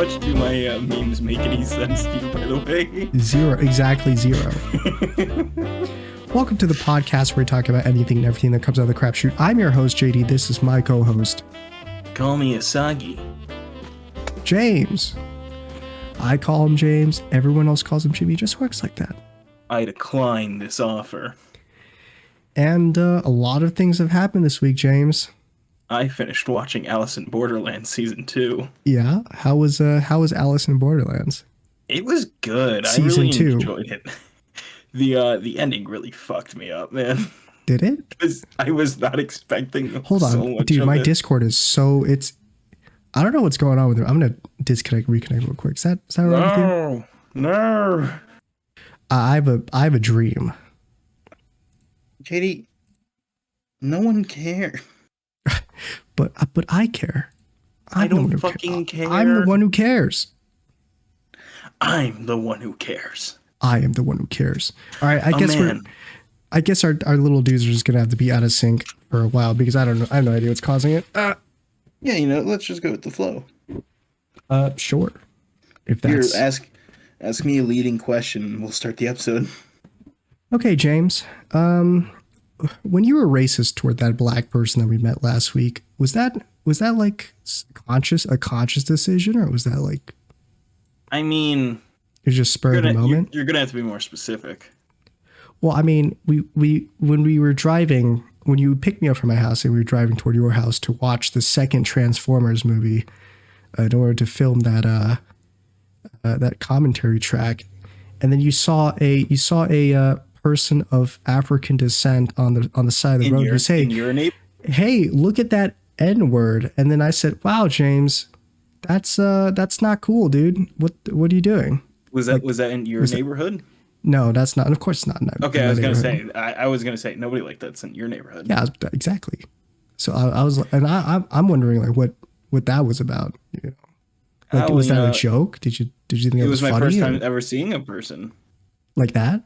much do my memes make any sense to you, by the way? Zero. Exactly zero. Welcome to the podcast where we talk about anything and everything that comes out of the crap chute. I'm your host, JD. This is my co-host, Call me Asagi. James. I call him James. Everyone else calls him Jimmy. It just works like that. I decline this offer. And a lot of things have happened this week, James. I finished watching Alice in Borderlands Season 2. Yeah? How was Alice in Borderlands? It was good. Season I really 2. enjoyed it. The ending really fucked me up, man. Did it? I was not expecting Hold on, so much dude, of my it. Discord is so I don't know what's going on with it. I'm gonna reconnect real quick. Is that right with you? No. I have a dream. JD, no one cares. But I care. I don't fucking care. I'm the one who cares. I'm the one who cares. I am the one who cares. All right, I guess our little dudes are just gonna have to be out of sync for a while because I don't know. I have no idea what's causing it. Yeah, let's just go with the flow. Sure. If that's Here, ask me a leading question and we'll start the episode. okay, James. When you were racist toward that black person that we met last week, was that like a conscious decision, or was that like? I mean, it was just spur of the moment? You're gonna have to be more specific. Well, I mean, when we were driving, when you picked me up from my house and we were driving toward your house to watch the second Transformers movie, in order to film that commentary track, and then you saw a person of African descent on the side of the road. You say, "Hey, look at that N word," and then I said, "Wow, James, that's not cool, dude. What are you doing?" Was that in your neighborhood? No, that's not. And of course, it's not. Okay, I was gonna say nobody like that's in your neighborhood. Yeah, exactly. So I'm wondering like what that was about. You know, like was that a joke? Did you think it was funny? My first time ever seeing a person like that.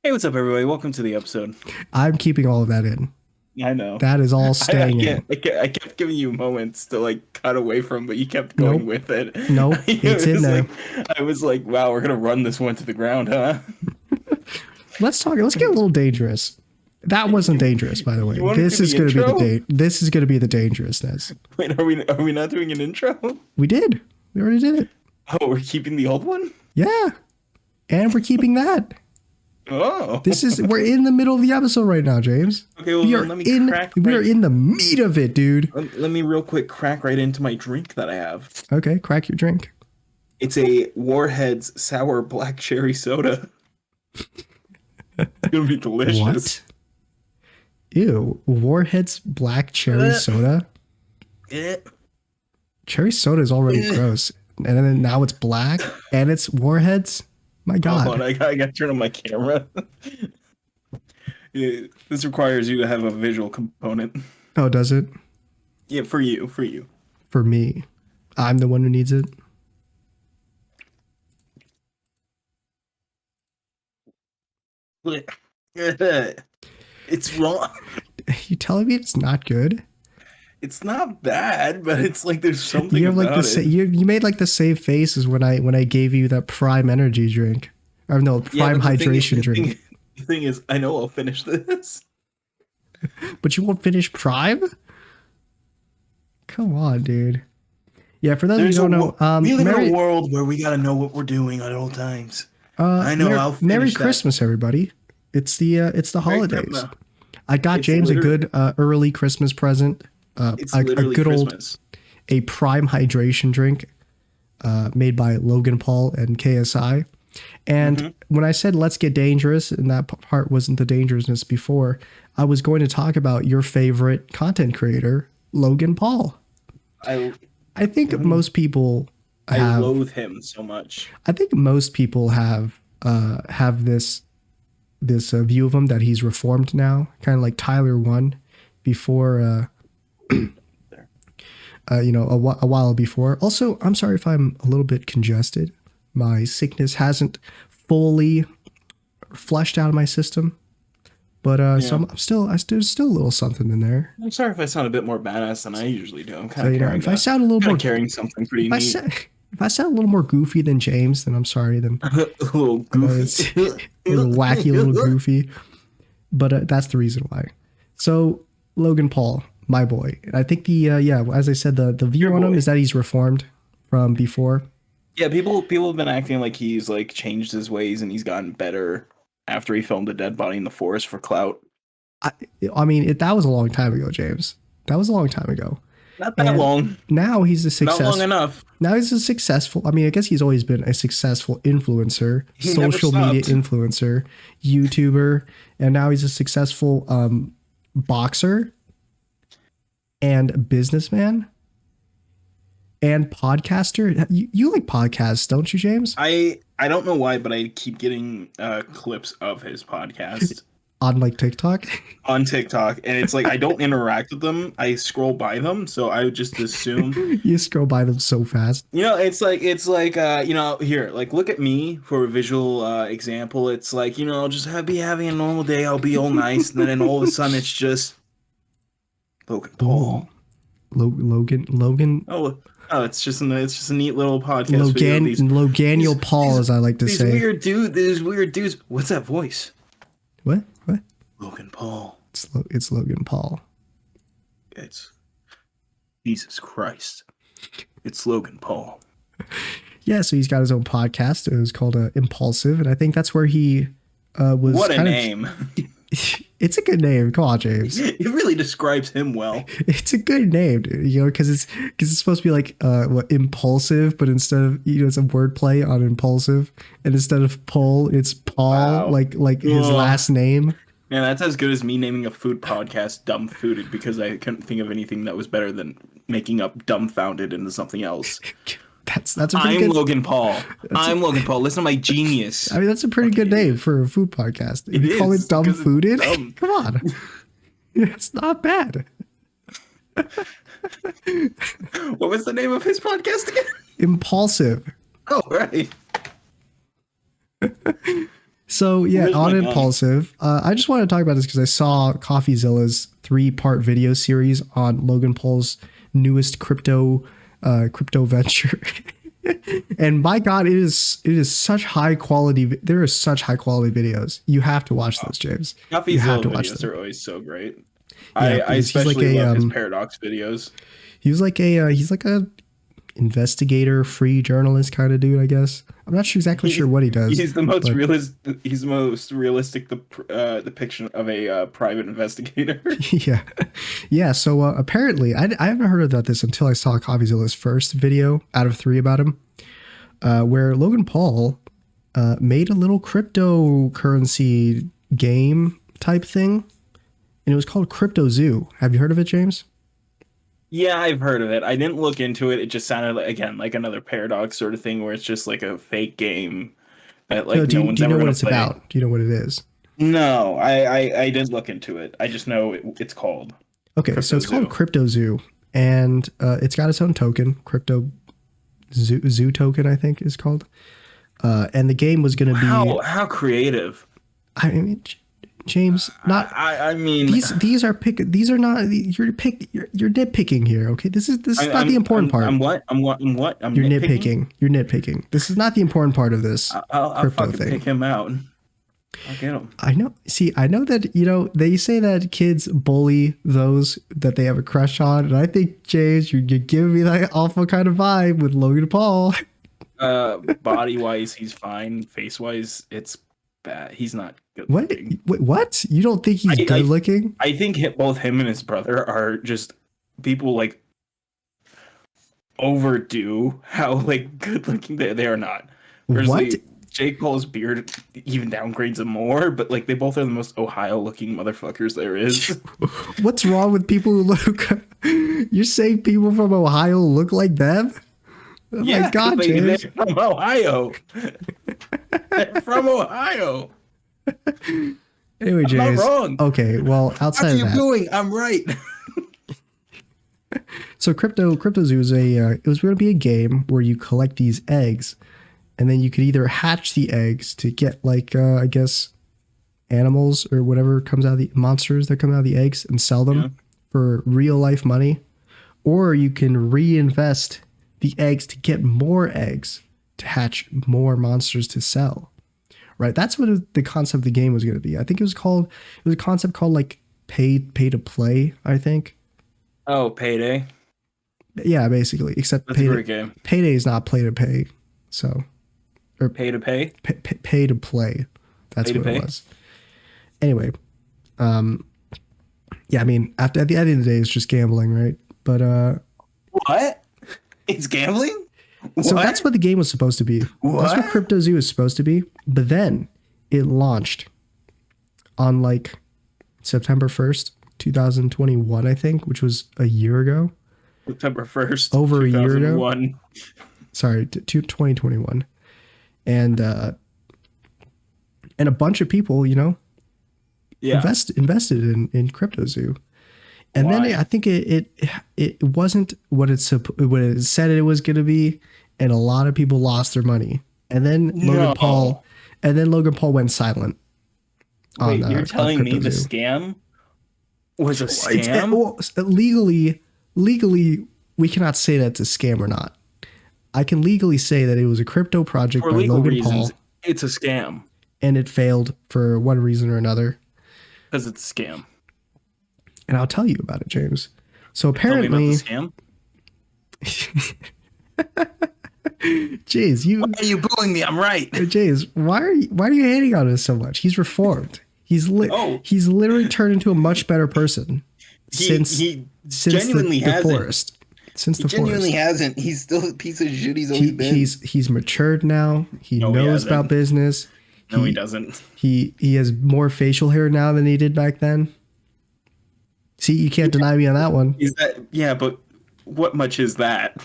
Hey, what's up, everybody? Welcome to the episode. I'm keeping all of that in. I know. That is all staying in. I kept giving you moments to like cut away from, but you kept going with it. Nope, it's in there. I was like, wow, we're going to run this one to the ground, huh? Let's get a little dangerous. That wasn't dangerous, by the way. This is going to be the dangerousness. Wait, are we not doing an intro? We did. We already did it. Oh, we're keeping the old one? Yeah. And we're keeping that. Oh, we're in the middle of the episode right now, James. Okay, well, let me crack. We are in the meat of it, dude. Let me real quick crack right into my drink that I have. Okay, crack your drink. It's a Warhead's sour black cherry soda. It's gonna be delicious. What? Ew, Warhead's black cherry soda. Cherry soda is already gross, and then now it's black and it's Warhead's. My God. Hold on, I got to turn on my camera. Yeah, this requires you to have a visual component. Oh, does it? Yeah, for you. For me. I'm the one who needs it. It's wrong. You telling me it's not good? It's not bad, but it's like there's something you have like about it. You made like the same faces when I gave you that Prime energy drink, or no, Prime hydration drink. The thing is, I know I'll finish this, but you won't finish Prime. Come on, dude. Yeah, for those who don't know, we live in a world where we gotta know what we're doing at all times. I know. Merry Christmas, everybody! It's the holidays. I got James a good early Christmas present. It's a good Christmas. A Prime hydration drink made by Logan Paul and KSI. And when I said let's get dangerous, and that part wasn't the dangerousness before, I was going to talk about your favorite content creator, Logan Paul. I think most people I loathe him so much. I think most people have this view of him that he's reformed now, kind of like Tyler 1 before a while before. Also, I'm sorry if I'm a little bit congested. My sickness hasn't fully flushed out of my system, But so Yeah. still a little something in there. I'm sorry if I sound a bit more badass than I usually do. I'm So if I sound a little kind more of carrying something pretty if I neat. sound if I sound a little more goofy than James, then I'm sorry. Then A little I know goofy. it's a little wacky, a little goofy, but that's the reason why. So Logan Paul, my boy, I think as I said, the view Your on him boy. is that he's reformed from before. Yeah, people have been acting like he's like changed his ways and he's gotten better after he filmed a dead body in the forest for clout. I, I mean, that was a long time ago, James. That was a long time ago. Not that And long. now he's a Not long success. enough. Now he's a successful. I mean, I guess he's always been a successful influencer, He never social media stopped. influencer, YouTuber, and now he's a successful boxer and businessman and podcaster. You like podcasts, don't you, James? I don't know why, but I keep getting clips of his podcast On like TikTok. on TikTok, and it's like I don't interact with them. I scroll by them, so I would just assume. You scroll by them so fast. It's like here, like look at me for a visual example. It's like I'll just be having a normal day. I'll be all nice, and then all of a sudden it's just Logan Paul. Logan. Oh, it's just a neat little podcast video. Loganiel Paul, as I like to say. These weird dudes. What's that voice? What? Logan Paul. It's Logan Paul. It's Jesus Christ. It's Logan Paul. Yeah, so he's got his own podcast. It was called Impulsive, and I think that's where he was. What a name. It's a good name. Come on, James. It really describes him well. It's a good name, dude, because it's supposed to be like impulsive, but instead of it's a wordplay on impulsive, and instead of Paul, it's Paul, Wow. like his last name. Man, that's as good as me naming a food podcast Dumb Fooded because I couldn't think of anything that was better than making up dumbfounded into something else. That's a pretty I'm good. Logan Paul. I'm Logan Paul. Listen to my genius. I mean, that's a pretty good name for a food podcast. If you call it Dumb 'cause it's Fooded, dumb. come on, it's not bad. What was the name of his podcast again? Impulsive. Oh, right. So yeah, Where's my on gun? Impulsive, I just wanted to talk about this because I saw CoffeeZilla's 3-part video series on Logan Paul's newest crypto venture. And my God, it is such high quality. There are such high quality videos. You have to watch those, James. You have CoffeeZilla to watch videos them. are always so great. Yeah, I because he's like especially a, love his paradox videos. He's like a investigator, free journalist kind of dude, I guess. I'm not exactly sure what he does. He's the most but- realistic depiction of a private investigator. Yeah. So apparently, I haven't heard about this until I saw CoffeeZilla's first video out of 3 about him, where Logan Paul made a little cryptocurrency game type thing, and it was called Crypto Zoo. Have you heard of it, James? Yeah, I've heard of it. I didn't look into it. It just sounded like, again, like another paradox sort of thing where it's just like a fake game that like Do no you one's know ever what gonna it's play. about? Do you know what it is? No, I didn't look into it. I just know it's called. Okay, so it's Crypto called Zoo. Crypto Zoo, and it's got its own token, Crypto Zoo token, I think is called. And the game was going to be. How creative. I mean, James, not I mean these are not you're nitpicking here. Okay, this is not the important part. I'm what? I'm You're nitpicking. You're nitpicking. This is not the important part of this I'll crypto fucking thing. pick him out. I'll get him. I know. See, I know that they say that kids bully those that they have a crush on, and I think James, you're giving me that awful kind of vibe with Logan Paul. Body wise, he's fine. Face wise, it's bad. He's not good. What? looking. What? You don't think he's good looking? I think both him and his brother are just people like overdo how like good looking they are not. Whereas, What? like, Jake Paul's beard even downgrades him more, but like they both are the most Ohio looking motherfuckers there is. What's wrong with people who look? You're saying people from Ohio look like them? Oh my God, James. They're from Ohio. They're from Ohio. Anyway, I'm James. not wrong. Okay, well, How outside are of you that, doing? I'm right. so Crypto Zoo is it was going to be a game where you collect these eggs, and then you could either hatch the eggs to get like I guess animals or whatever comes out of the monsters that come out of the eggs and sell Yeah. them for real life money, or you can reinvest the eggs to get more eggs to hatch more monsters to sell. Right? That's what the concept of the game was going to be. I think it was a concept called like pay to play, I think. Oh, Payday. Yeah, basically, except That's a great game. Payday is not play to pay. So, or Pay to pay. pay to play. That's Pay to what it pay? was. Anyway, yeah, I mean, at the end of the day, it's just gambling, right? But What? It's gambling? so What? that's what the game was supposed to be. That's what What? Crypto Zoo is supposed to be. But then it launched on like September 1st, 2021, I think, which was a year ago. September 1st. Over a year ago? 2001. Sorry, to 2021. And a bunch of people, you know, Yeah. invested in Crypto Zoo. And Why? then I think it wasn't what it said it was going to be, and a lot of people lost their money. And then No. Logan Paul went silent. Wait, you're on telling me Crypto the Zoo. scam was a It's- scam? well, legally, we cannot say that it's a scam or not. I can legally say that it was a crypto project For by legal Logan reasons, Paul, it's a scam. and it failed for one reason or another. Because it's a scam. And I'll tell you about it, James. So Tell me about apparently, the scam. James, Why are you bullying me? I'm right. James, why are you hating on us so much? He's reformed. He's Oh. he's literally turned into a much better person He genuinely the hasn't. forest. Since He the genuinely forest. hasn't. He's still a piece of shit. He's always been. He's matured now. He No, he knows hasn't. about business. No, he doesn't. He has more facial hair now than he did back then. See, you can't deny me on that one. Is that yeah? But what much is that?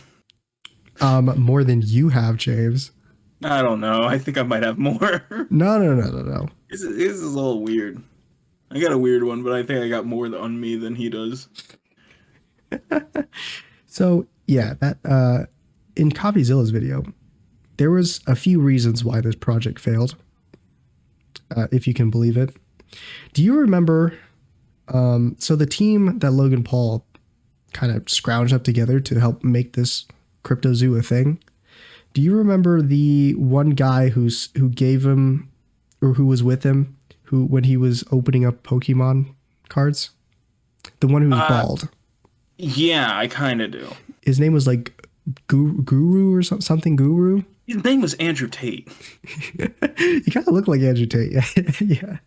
More than you have, James. I don't know. I think I might have more. No. This is a little weird. I got a weird one, but I think I got more on me than he does. So yeah, that in CopyZilla's video, there was a few reasons why this project failed. If you can believe it. Do you remember? So the team that Logan Paul kind of scrounged up together to help make this Crypto Zoo a thing. Do you remember the one guy who gave him, or who was with him, who when he was opening up Pokemon cards? The one who was bald. Yeah, I kind of do. His name was like Guru or something. Guru. His name was Andrew Tate. He kind of looked like Andrew Tate. Yeah.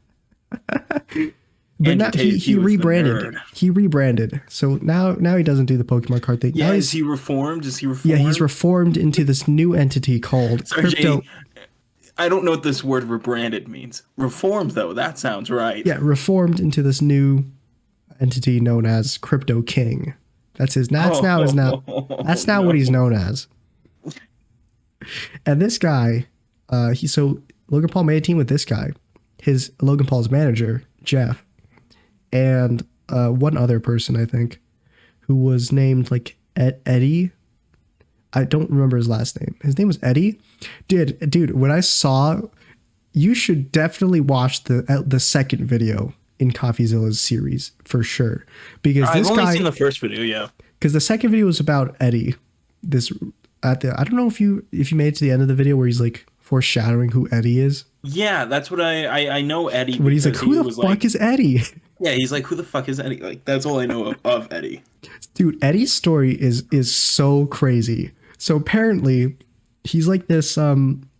But Andrew now Tate, he was the rebranded. nerd. He rebranded. So now he doesn't do the Pokemon card thing. Yeah, Now is he reformed? Is he reformed? yeah, he's reformed into this new entity called Sorry, Crypto. Jay, I don't know what this word rebranded means. Reformed, though, that sounds right. Yeah, reformed into this new entity known as Crypto King. That's his. That's now what he's known as. And this guy, Logan Paul made a team with this guy, his Logan Paul's manager Jeff, and one other person I think, who was named like Eddie. I don't remember his last name. His name was Eddie. Dude, when I saw, you should definitely watch the second video in CoffeeZilla's series for sure, because I've this only guy, seen the first video, yeah. because the second video was about Eddie. I don't know if you made it to the end of the video where he's like foreshadowing who Eddie is. Yeah, that's what I know Eddie. But he's like, because who he the was fuck like, is Eddie? Yeah, he's like, who the fuck is Eddie? Like, that's all I know of Eddie. Dude, Eddie's story is so crazy. So apparently, he's like this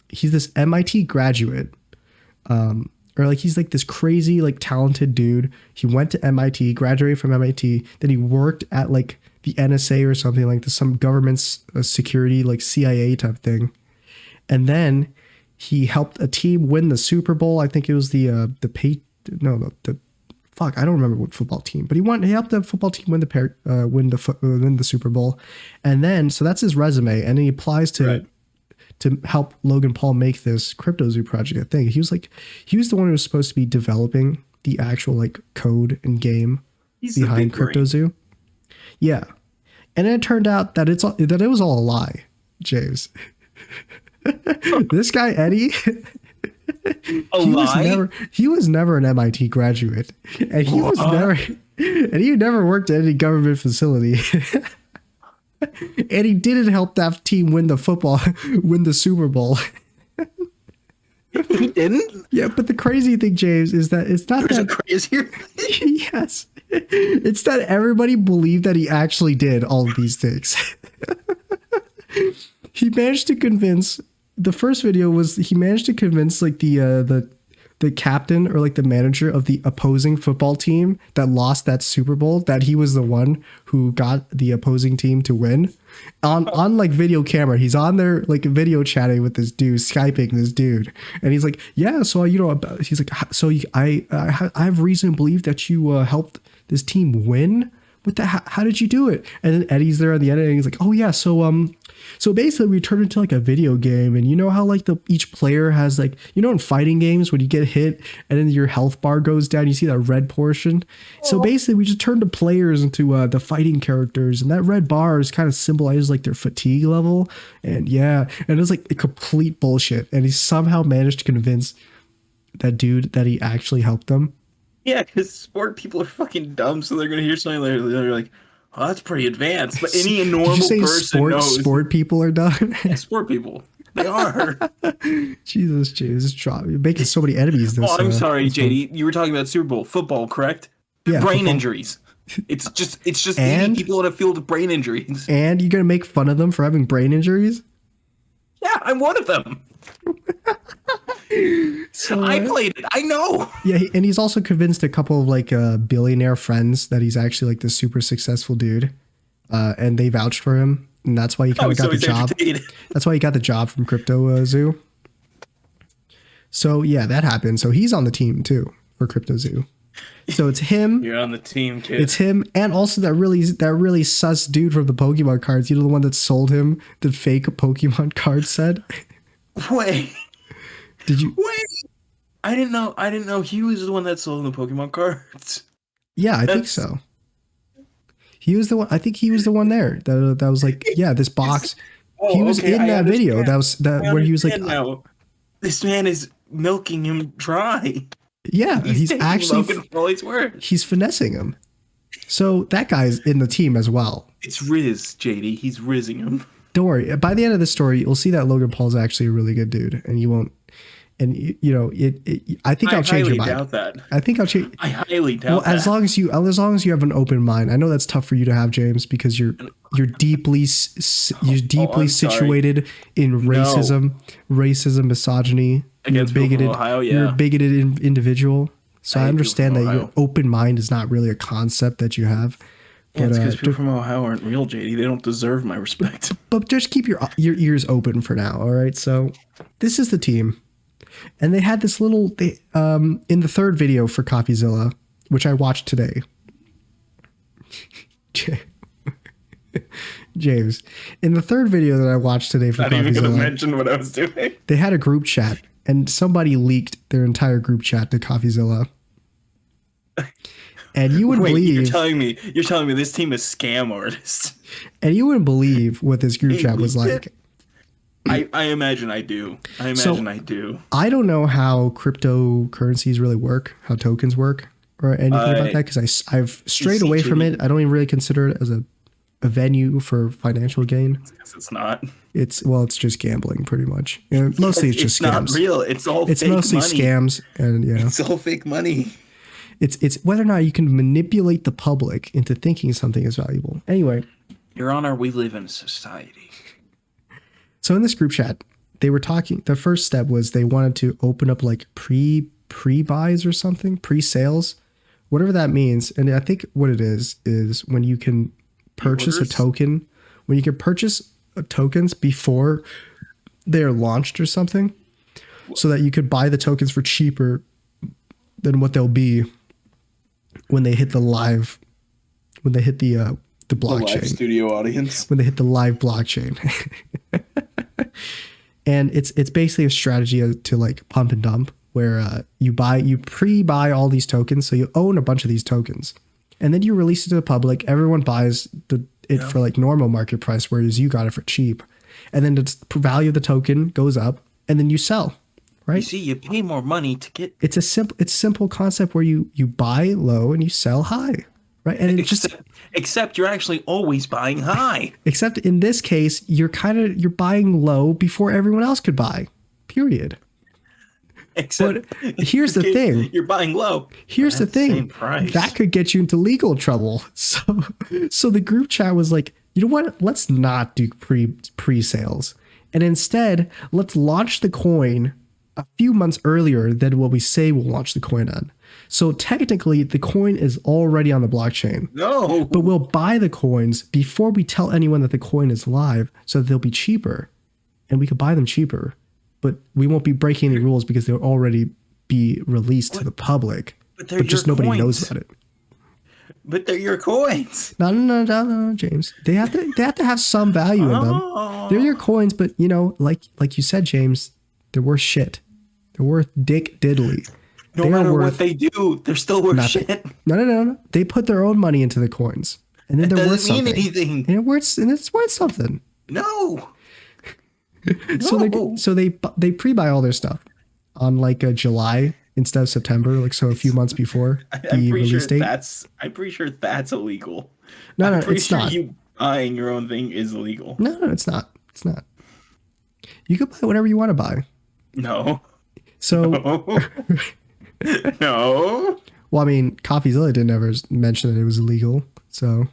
he's this MIT graduate. Or like he's like this crazy like talented dude. He went to MIT, graduated from MIT, then he worked at like the NSA or something like this, some government's security like CIA type thing. And then he helped a team win the Super Bowl. I think it was the fuck, I don't remember what football team, but he helped the football team win the Super Bowl. And then so that's his resume, and he applies to help Logan Paul make this Crypto Zoo project a thing. He was the one who was supposed to be developing the actual like code and game He's the behind big Crypto brain. Zoo. Yeah. And then it turned out that it was all a lie, James. This guy Eddie A He was lie? never an MIT graduate, and he was What? never and he never worked at any government facility. And he didn't help that team win the Super Bowl. He didn't? Yeah, but the crazy thing, James, is that it's not There's a that crazier thing. yes. It's that everybody believed that he actually did all of these things. He managed to convince the first video was he managed to convince like the captain or like the manager of the opposing football team that lost that Super Bowl that he was the one who got the opposing team to win on like video camera. He's on there like video chatting with this dude, Skyping this dude, and he's like, yeah, so he's like, so I have reason to believe that you helped this team win. What the how did you do it? And then Eddie's there on the end and he's like, oh yeah, so basically we turned into like a video game, and you know how like each player has like, you know, in fighting games when you get hit and then your health bar goes down, you see that red portion. So basically we just turned the players into the fighting characters, and that red bar is kind of symbolizes like their fatigue level. And yeah, and it's like a complete bullshit. And he somehow managed to convince that dude that he actually helped them. Yeah, because sport people are fucking dumb, so they're gonna hear something they're like, "Oh, that's pretty advanced." But any normal Did you say person knows. sport people are done? Yeah, sport people, they are. Jesus, you're making so many enemies. This, Oh, I'm sorry, this month. JD. You were talking about Super Bowl football, correct? Yeah, Brain football. injuries. It's just And- 80 people in a field with brain injuries. And you're gonna make fun of them for having brain injuries? Yeah, I'm one of them. So I played it. I know. yeah, and he's also convinced a couple of like billionaire friends that he's actually like this super successful dude, and they vouched for him, and that's why he kind Oh, of got so the he's job. entertained. That's why he got the job from Crypto Zoo. So yeah, that happened. So he's on the team too for Crypto Zoo. So it's him. You're on the team, kid. It's him, and also that really sus dude from the Pokemon cards. You know, the one that sold him the fake Pokemon card set. Wait. Did you? Wait. I didn't know he was the one that sold the Pokemon cards. Yeah, I think That's- so. He was the one. I think he was the one there that was like, yeah, this box. Oh, He was okay, in I that video. understand. That where he was like, Now. This man is milking him dry. yeah, he's taking actually Logan for all he's worth. he's finessing him. So that guy's in the team as well. It's Riz, JD. He's rizzing him. Don't worry. By the end of the story, you'll see that Logan Paul's actually a really good dude, and you won't. And you know, I think I'll change highly your mind. doubt that. I think I'll change. I highly doubt Well, that. as long as you have an open mind. I know that's tough for you to have, James, because you're deeply I'm sorry. situated in racism, misogyny. Against you're people from Ohio, yeah. You're a bigoted individual. So I I hate understand that people from your Ohio. open mind is not really a concept that you have. Yeah, it's But because people from Ohio aren't real, JD. They don't deserve my respect. but just keep your ears open for now. All right. So this is the team, and they had this little in the third video for CoffeeZilla, which I watched today. James, in the third video that I watched today for Not even going to CoffeeZilla, mention what I was doing. they had a group chat, and somebody leaked their entire group chat to CoffeeZilla. And you would Wait, believe, you're telling me this team is scam artists. and you wouldn't believe what this group chat was leaked like. I imagine I do. I do. I don't know how cryptocurrencies really work, how tokens work, or anything about that, because I've strayed see, away from Jimmy. it. I don't even really consider it as a venue for financial gain. Because it's not. It's just gambling, pretty much. You know, mostly it's just not scams. real. It's all It's fake mostly money. scams, and yeah, It's all fake money. it's whether or not you can manipulate the public into thinking something is valuable. Anyway, Your Honor, we live in a society. so in this group chat, they were talking. The first step was they wanted to open up like pre-buys or something, pre-sales, whatever that means. And I think what it is when you can purchase a Orders? token, when you can purchase tokens before they're launched or something, so that you could buy the tokens for cheaper than what they'll be when they hit the live, when they hit the The blockchain, live studio audience. when they hit the live blockchain. And it's basically a strategy to like pump and dump, where you pre-buy all these tokens, so you own a bunch of these tokens, and then you release it to the public. Everyone buys it for like normal market price, whereas you got it for cheap, and then the value of the token goes up, and then you sell You right? see, you pay more money to get. It's simple concept where you buy low and you sell high, right? And it just Except you're actually always buying high. except in this case, you're buying low before everyone else could buy. Period. Except But in here's this the case, thing. you're buying low. Here's the At the same thing. price. That could get you into legal trouble. So the group chat was like, you know what? Let's not do pre-sales. And instead, let's launch the coin a few months earlier than what we say we'll launch the coin on. So technically, the coin is already on the blockchain. No. But we'll buy the coins before we tell anyone that the coin is live so that they'll be cheaper. And we could buy them cheaper. But we won't be breaking any rules because they'll already be released to the public. But But just nobody knows about it. But they're your coins. No, James. They have to have some value in them. They're your coins, but like you said, James, they're worth shit. They're worth dick diddly. No matter what they do, they're still worth nothing. shit. No. They put their own money into the coins, and then they're worth Doesn't mean something. anything. And it's worth something. No. So they pre-buy all their stuff on like a July instead of September, like so a few months before the release date. I'm pretty sure that's illegal. No, I'm pretty it's sure not. you buying your own thing is illegal. No, it's not. It's not. You can buy whatever you want to buy. No. So, No. well, I mean, CoffeeZilla didn't ever mention that it was illegal. So,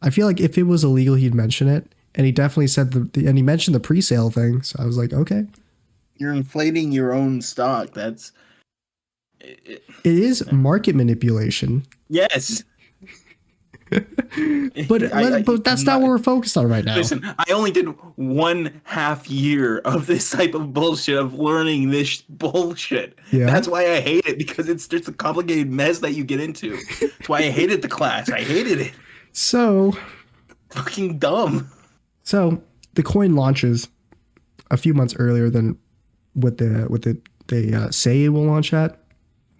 I feel like if it was illegal, he'd mention it. And he definitely said and he mentioned the pre-sale thing. So I was like, okay. You're inflating your own stock. That's It is market manipulation. yes. But that's not what we're focused on right now. Listen, I only did 1/2 year of this type of bullshit, of learning this bullshit. Yeah. That's why I hate it, because it's just a complicated mess that you get into. That's why I hated the class. I hated it. So Fucking dumb. So the coin launches a few months earlier than what they say it will launch at,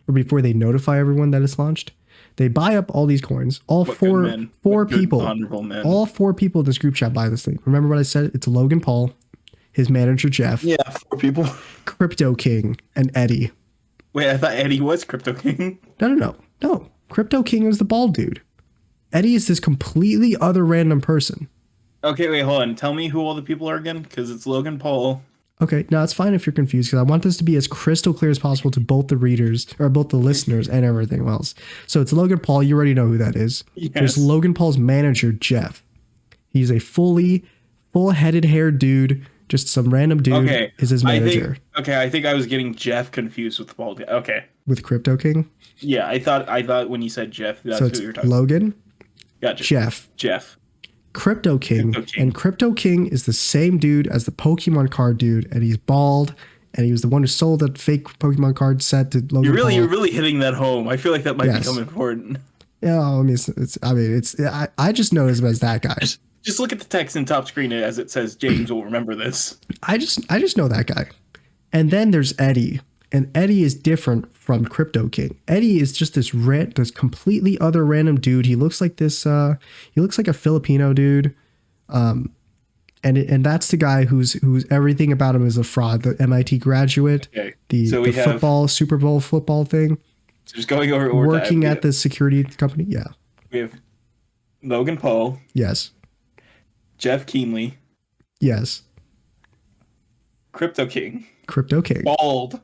or before they notify everyone that it's launched. They buy up all these coins. All What four good men. four What good, people, honorable men. all 4 people in this group chat buy this thing. Remember what I said? It's Logan Paul, his manager Jeff, Yeah, 4 people. Crypto King, and Eddie. Wait, I thought Eddie was Crypto King. No. Crypto King is the bald dude. Eddie is this completely other random person. Okay, wait, hold on. Tell me who all the people are again, because it's Logan Paul. Okay, no, it's fine if you're confused because I want this to be as crystal clear as possible to both the readers or both the listeners and everything else. So it's Logan Paul. You already know who that is. Yes. There's Logan Paul's manager, Jeff. He's a full-headed hair dude. Just some random dude is his manager. I think I was getting Jeff confused with Paul. Okay. With Crypto King. Yeah, I thought when you said Jeff, that's So who it's you were talking Logan, about. Gotcha. Jeff, Crypto King. And Crypto King is the same dude as the Pokemon card dude, and he's bald, and he was the one who sold that fake Pokemon card set to Logan Paul. You're really hitting that home. I feel like that might Yes. become important. Yeah, I mean, I just know him as that guy. Just look at the text in top screen as it says James will remember this. I just know that guy. And then there's Eddie. And Eddie is different from Crypto King. Eddie is just this completely other random dude. He looks like he looks like a Filipino dude. And that's the guy who's everything about him is a fraud. The MIT graduate, Okay. the football, Super Bowl football thing. So just going over Working at the security company. Yeah. We have Logan Paul, Yes. Jeff Keenley, Yes. Crypto King, Crypto King. bald,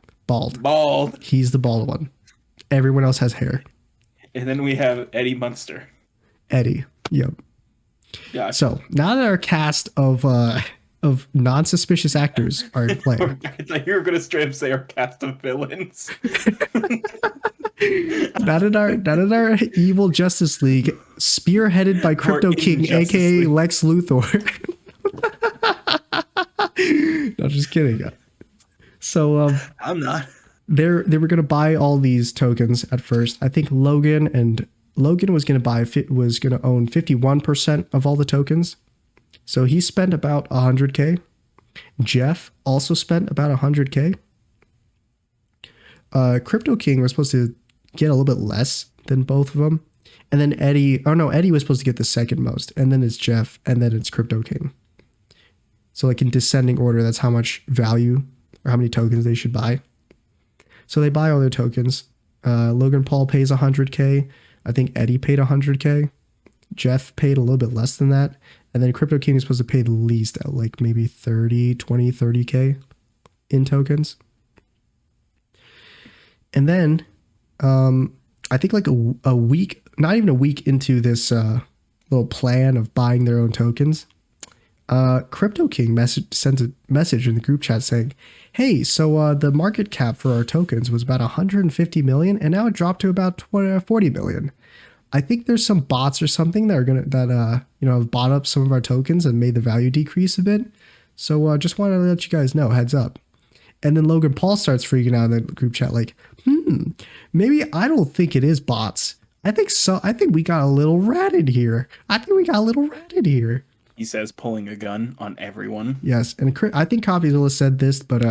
He's the bald one. Everyone else has hair. and then we have Eddie Munster. Eddie. Yep. Yeah. So now that our cast of non-suspicious actors are in play. I thought you were gonna straight up say our cast of villains. Not in our evil Justice League, spearheaded by Crypto King, aka League. Lex Luthor. No, just kidding. So I'm not. they were gonna buy all these tokens at first. I think Logan was gonna own 51% of all the tokens. So he spent about 100K. Jeff also spent about 100K. Crypto King was supposed to get a little bit less than both of them. And then Eddie was supposed to get the second most. And then it's Jeff, and then it's Crypto King. So like in descending order, that's how much value or how many tokens they should buy. So they buy all their tokens. Logan Paul pays 100K. I think Eddie paid 100K. Jeff paid a little bit less than that. And then Crypto King is supposed to pay the least at like maybe 30K in tokens. And then I think like a week, not even a week into this little plan of buying their own tokens, Crypto King sends a message in the group chat saying, hey, so the market cap for our tokens was about 150 million and now it dropped to about 40 million. I think there's some bots or something that are have bought up some of our tokens and made the value decrease a bit. So just wanted to let you guys know, heads up. And then Logan Paul starts freaking out in the group chat like, maybe I don't think it is bots. I think so. I think we got a little ratted here. He says pulling a gun on everyone. Yes, and I think CoffeeZilla said this, but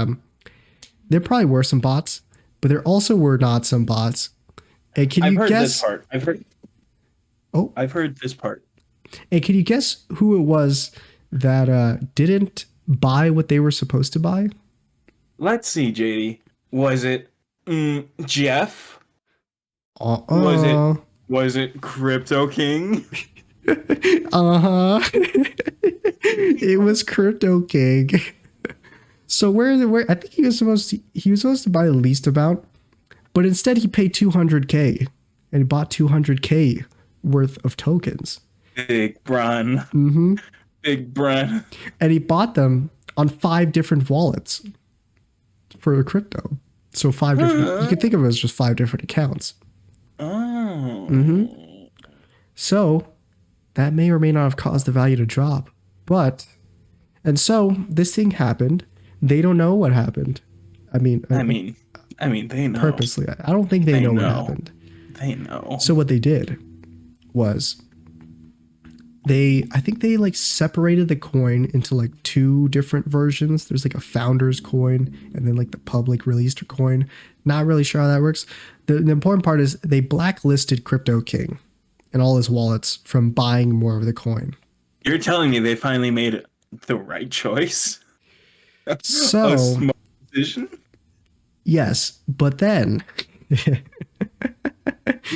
there probably were some bots, but there also were not some bots. And can you guess? This part. I've heard this part. And can you guess who it was that didn't buy what they were supposed to buy? Let's see, JD. Was it Jeff? Was it Crypto King? It was Crypto King. So where I think he was supposed to buy the least amount, but instead he paid 200K and he bought 200K worth of tokens. Big Bron. Mm-hmm. Big Bron. And he bought them on 5 different wallets for the crypto. So 5 different, you can think of it as just 5 different accounts. Oh. Mm-hmm. So that may or may not have caused the value to drop. And so this thing happened. They don't know what happened. I mean, they know. Purposely. I don't think they know what happened. They know. So what they did was I think they like separated the coin into like 2 different versions. There's like a founder's coin and then like the public released coin. Not really sure how that works. The important part is they blacklisted Crypto King and all his wallets from buying more of the coin. You're telling me they finally made the right choice? So, a smart decision? Yes, but then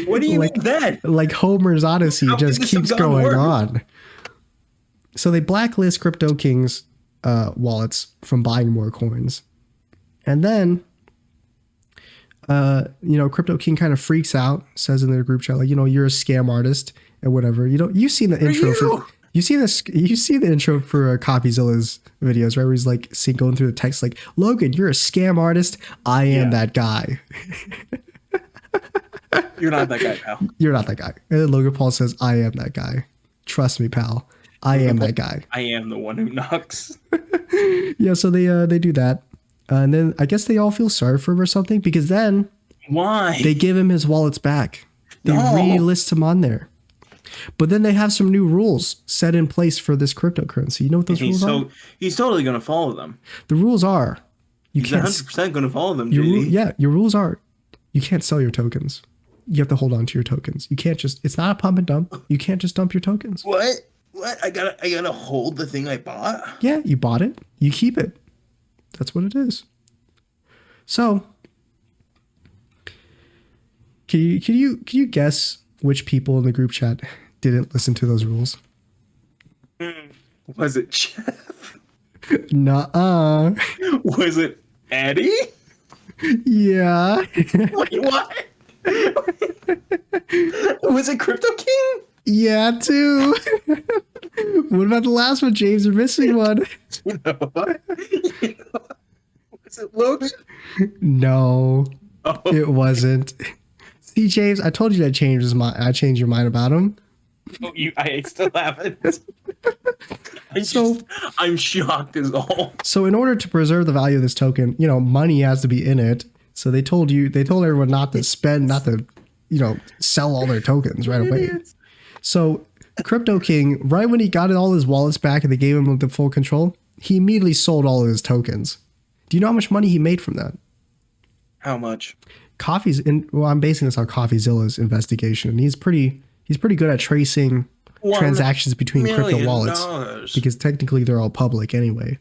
what do you mean then? Like Homer's Odyssey just keeps going on. So they blacklist Crypto King's wallets from buying more coins. And then Crypto King kind of freaks out, says in their group chat, like, you're a scam artist and whatever. You've seen the intro for you see the intro for CoffeeZilla's videos, right? Where he's like going through the text like, Logan, you're a scam artist. I am that guy. You're not that guy, pal. You're not that guy. And then Logan Paul says, I am that guy. Trust me, pal. I am that guy. I am the one who knocks. Yeah, so they do that. And then I guess they all feel sorry for him or something, because then why? They give him his wallets back. They relist him on there. But then they have some new rules set in place for this cryptocurrency. You know what those rules are? He's totally going to follow them. The rules are he's 100% going to follow them, JD. Your rules are you can't sell your tokens. You have to hold on to your tokens. You can't it's not a pump and dump. You can't just dump your tokens. What? I gotta hold the thing I bought? Yeah, you bought it. You keep it. That's what it is. So can you guess which people in the group chat didn't listen to those rules? Was it Jeff? Nuh-uh. Was it Eddie? Yeah. Wait, what? Was it Crypto King? Yeah, too. What about the last one, James? You're missing one. You know what? Was it Logan? No, it wasn't. See, James, I told you that I changed your mind about him. I still haven't. I'm shocked as all. So in order to preserve the value of this token, money has to be in it. So they told everyone not to sell all their tokens right away. So Crypto King, right when he got all his wallets back and they gave him the full control, he immediately sold all of his tokens. Do you know how much money he made from that? How much? I'm basing this on CoffeeZilla's investigation, and he's pretty good at tracing transactions between crypto wallets because technically they're all public anyway.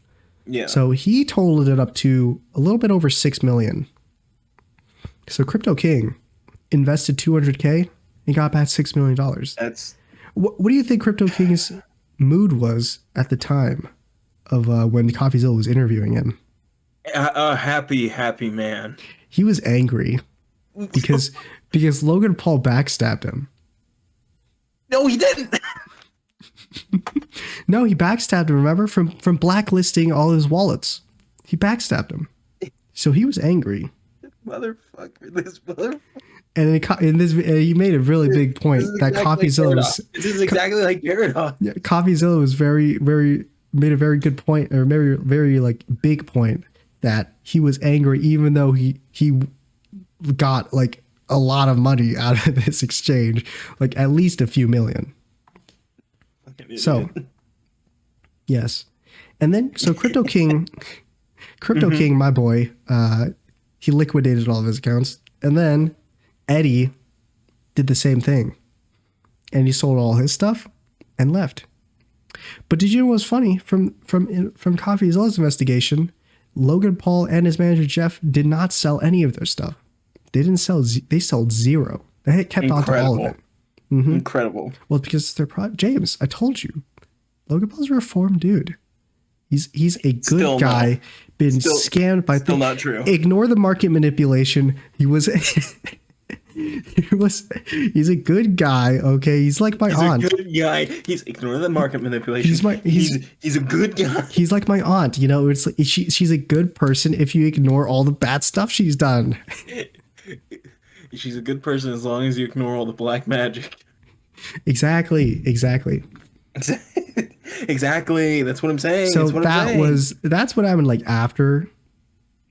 Yeah. So he totaled it up to a little bit over 6 million. So Crypto King invested 200K and got back $6 million. That's What do you think Crypto King's mood was at the time of when CoffeeZilla was interviewing him? a happy man. He was angry because Logan Paul backstabbed him. No, he didn't. No, he backstabbed him. Remember from blacklisting all his wallets. He backstabbed him. So he was angry. This motherfucker. And in this, he made a really big point that exactly CoffeeZilla was. This is exactly like Paradox. Yeah, CoffeeZilla was made a very good point, or very like big point, that he was angry even though he got like a lot of money out of this exchange, like at least a few million. So, yes, and then so Crypto King, my boy, he liquidated all of his accounts, and then Eddie did the same thing, and he sold all his stuff and left. But did you know what's funny? From CoffeeZilla's investigation, Logan Paul and his manager Jeff did not sell any of their stuff. They didn't sell. They sold zero. They kept on to all of it. Mm-hmm. Incredible. Well, because they're James. I told you, Logan Paul's a reformed dude. He's a good Still guy. not. Been scammed by. Still not true. Ignore the market manipulation. He was. He's a good guy. Okay, he's like my aunt. He's a good guy. He's ignoring the market manipulation. He's a good guy. He's like my aunt. You know, it's like she's a good person if you ignore all the bad stuff she's done. She's a good person as long as you ignore all the black magic. Exactly. Exactly. That's what I'm saying. So that's what happened. Like after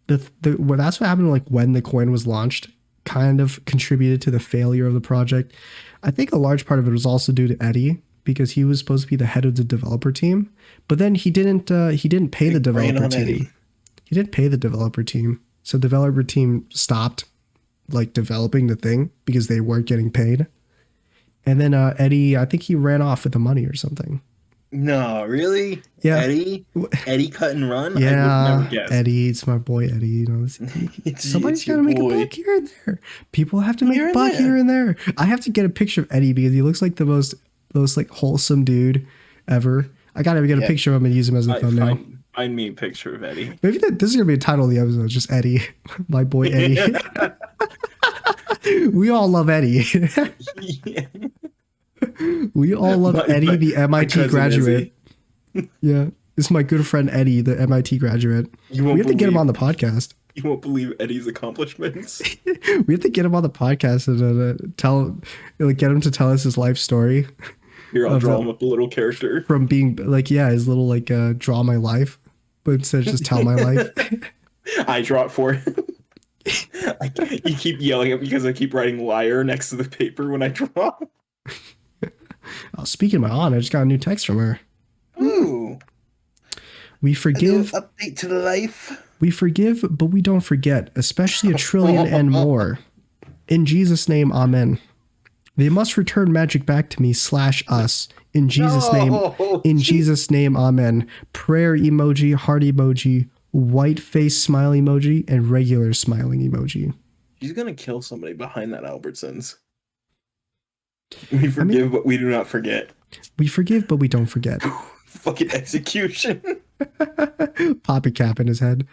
that's what happened. Like when the coin was launched, kind of contributed to the failure of the project. I think a large part of it was also due to Eddie, because he was supposed to be the head of the developer team, but then he didn't pay the developer team. He didn't pay the developer team. So developer team stopped like developing the thing because they weren't getting paid. And then Eddie, I think he ran off with the money or something. No, really? Yeah. Eddie cut and run? Yeah, I would never guess. Eddie, it's my boy Eddie. You know, somebody's got to make a buck here and there. People have to make a buck here and there. I have to get a picture of Eddie because he looks like the most like wholesome dude ever. I got to get a picture of him and use him as a thumbnail. Find me a picture of Eddie. Maybe this is going to be the title of the episode, just Eddie. My boy Eddie. We all love Eddie. Yeah. We all love Eddie, the MIT graduate. Yeah. This is my good friend Eddie, the MIT graduate. We have to get him on the podcast. You won't believe Eddie's accomplishments. We have to get him on the podcast and get him to tell us his life story. Here, I'll draw him up a little character. From being like, his little like draw my life, but instead of just tell my life. I draw it for him. You keep yelling at me because I keep writing liar next to the paper when I draw. Oh, speaking of my aunt, I just got a new text from her. Ooh. We forgive. Update to the life. We forgive, but we don't forget, especially a trillion and more. In Jesus' name, amen. They must return magic back to me /us. In Jesus' name. In Jesus' name, amen. Prayer emoji, heart emoji, white face smile emoji, and regular smiling emoji. She's gonna kill somebody behind that Albertsons. We forgive, but we do not forget. We forgive, but we don't forget. Fucking execution. Papa Cap in his head.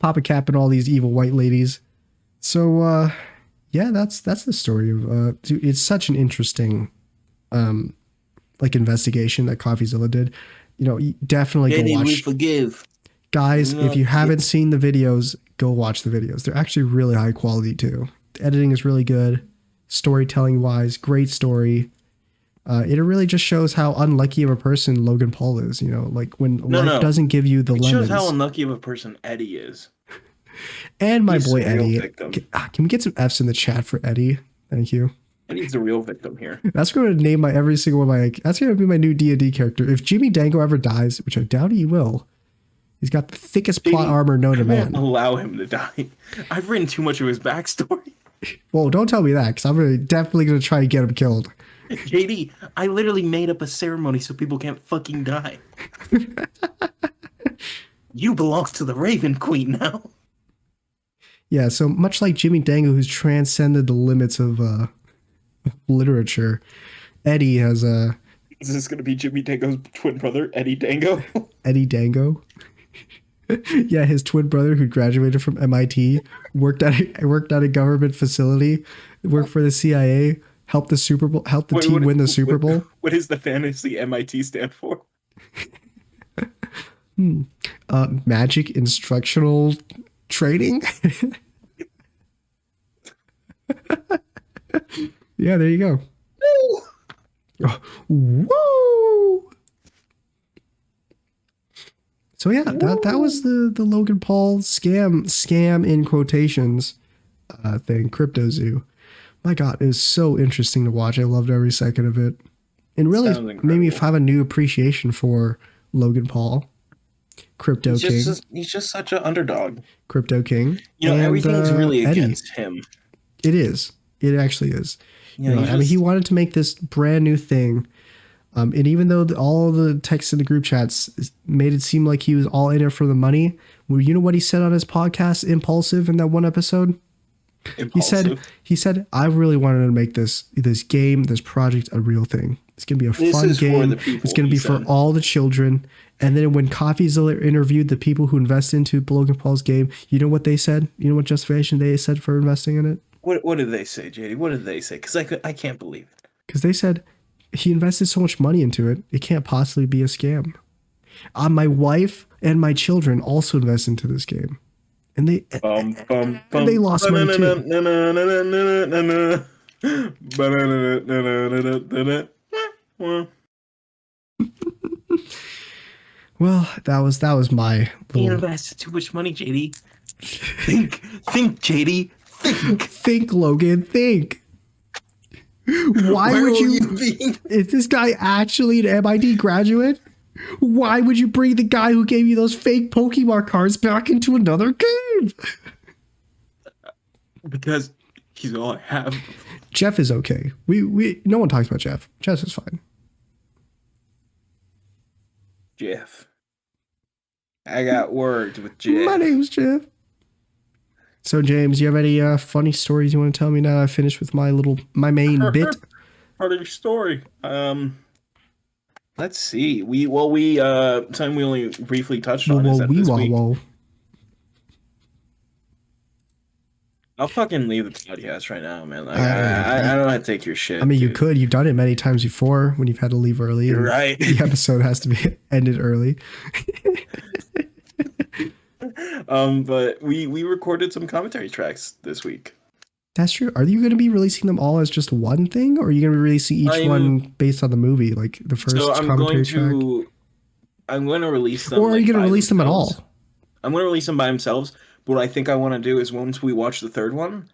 Papa Cap and all these evil white ladies. So, yeah, that's the story of. It's such an interesting, like investigation that CoffeeZilla did. You know, definitely go watch. We forgive. Guys, if you haven't seen the videos, go watch the videos. They're actually really high quality too. The editing is really good. Storytelling wise, great story. It really just shows how unlucky of a person Logan Paul is. You know, like when life doesn't give you the lemons. It shows how unlucky of a person Eddie is. And my boy Eddie. Can we get some F's in the chat for Eddie? Thank you. Eddie's the real victim here. That's going to name every single one of my. That's going to be my new D&D character. If Jimmy Dango ever dies, which I doubt he will, he's got the thickest plot armor known to man. Allow him to die. I've written too much of his backstory. Well, don't tell me that, because I'm definitely going to try and get him killed. JD, I literally made up a ceremony so people can't fucking die. You belong to the Raven Queen now. Yeah, so much like Jimmy Dango, who's transcended the limits of literature, Eddie has a Is this going to be Jimmy Dango's twin brother, Eddie Dango? Eddie Dango. Yeah, his twin brother who graduated from MIT, worked at a government facility, worked for the CIA, helped the Super Bowl, helped the team win the Super Bowl. What does the fantasy MIT stand for? Magic instructional training. Yeah, there you go. Oh, whoa! So yeah, that was the Logan Paul scam in quotations thing, Crypto Zoo. My God, it was so interesting to watch. I loved every second of it. And really made me have a new appreciation for Logan Paul, Crypto King. He's just such an underdog. Crypto King. You know, and, everything's really Eddie. against him. It is. It actually is. Yeah, You know, I mean, he wanted to make this brand new thing. And even though all the texts in the group chats made it seem like he was all in it for the money, well, you know what he said on his podcast, Impulsive, in that one episode? Impulsive. He said, I really wanted to make this game, this project, a real thing. It's gonna be a fun game. It's gonna be for all the children. And then when CoffeeZilla interviewed the people who invest into Logan Paul's game, you know what they said? You know what justification they said for investing in it? What did they say, JD? What did they say? Because I can't believe it. Because they said he invested so much money into it, it can't possibly be a scam. My wife and my children also invest into this game, and they lost money too. Well, that was my He little... invested too much money, JD. Think, JD. Think, Logan, think. Why would you is this guy actually an MIT graduate? Why would you bring the guy who gave you those fake Pokemon cards back into another game? Because he's all I have. Jeff is okay. We no one talks about Jeff. Jeff is fine. Jeff. I got words with Jeff. My name's Jeff. So James, you have any funny stories you want to tell me now? I finished with my main bit. Part of your story. Let's see. Time we only briefly touched on is that this week. I'll fucking leave the podcast right now, man. Like, I don't want to take your shit. I mean, dude. You could. You've done it many times before when you've had to leave early. You're right. The episode has to be ended early. But we recorded some commentary tracks this week. That's true. Are you going to be releasing them all as just one thing, or are you going to be releasing each one based on the movie, like the first commentary track? I'm going to release them. Or are you going to release them at all? I'm going to release them by themselves. But what I think I want to do is once we watch the third one,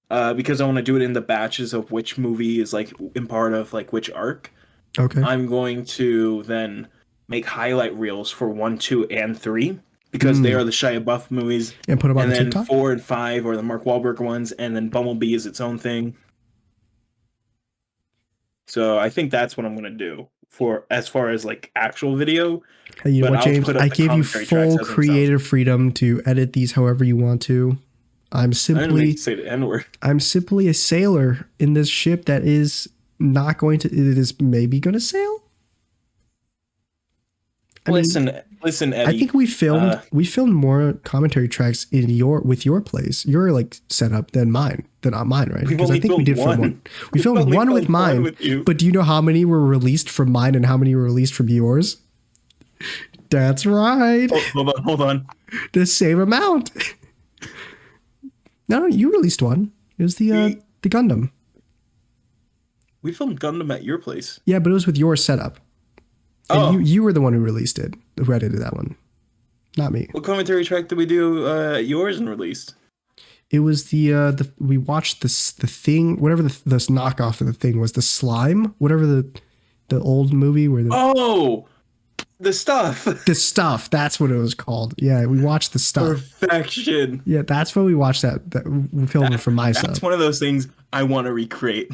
because I want to do it in the batches of which movie is like in part of like which arc. Okay. I'm going to then make highlight reels for 1, 2, and 3. Because they are the Shia LaBeouf movies, and put them on then TikTok? 4 and 5 are the Mark Wahlberg ones, and then Bumblebee is its own thing. So I think that's what I'm gonna do for as far as like actual video. Hey, you know what, James? I gave you full creative freedom to edit these however you want to. I'm simply a sailor in this ship that is not going to. It is maybe going to sail. Listen, Eddie. I think we filmed more commentary tracks in with your place, your like setup than mine, right? Because I think we did film one. We filmed one with mine, but do you know how many were released from mine and how many were released from yours? That's right. Hold on. The same amount. No, you released one. It was the Gundam. We filmed Gundam at your place. Yeah, but it was with your setup. And you were the one who released it, who edited that one, not me. What commentary track did we do yours and released? It was we watched the thing, whatever the knockoff of the thing was, the slime, whatever the old movie where the stuff. The stuff, that's what it was called. Yeah, we watched the stuff. Perfection. Yeah, that's when we watched that we filmed it from my side. That's one of those things I want to recreate.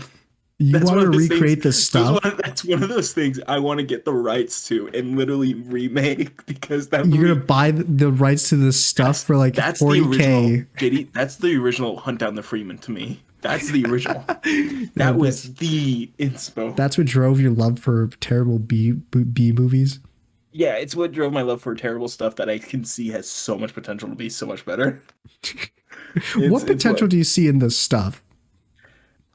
You That's want one to of those things. recreate the stuff? That's one of those things I want to get the rights to and literally remake because that You're gonna movie. buy the rights to this stuff for like That's the original 40K. JD. That's the original Hunt Down the Freeman to me. That's the original. No, That was the inspo. that's what drove your love for terrible B movies. Yeah, it's what drove my love for terrible stuff that I can see has so much potential to be so much better. What It's potential what do you see in this stuff?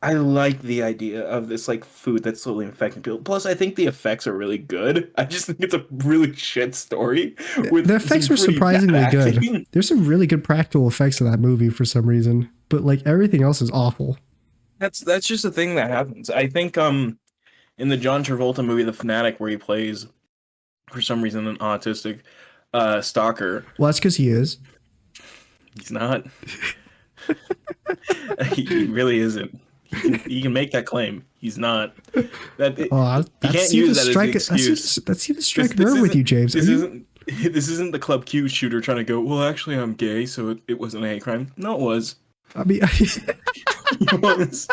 I like the idea of this like food that's slowly infecting people. Plus, I think the effects are really good. I just think it's a really shit story The with effects some were pretty bad surprisingly good. acting. There's some really good practical effects in that movie for some reason, but like everything else is awful. That's just a thing that happens. I think in the John Travolta movie The Fanatic where he plays for some reason an autistic stalker, Well, that's because he is. he's not. He really isn't. He can make that claim. He's not. Oh, You that can't seemed to use that as an strike. excuse. That seemed to This, strike a this nerve with isn't you, James. Are this you? isn't this isn't the Club Q shooter trying to go, well, actually I'm gay, so it wasn't a hate crime. No, it was. I mean, It was.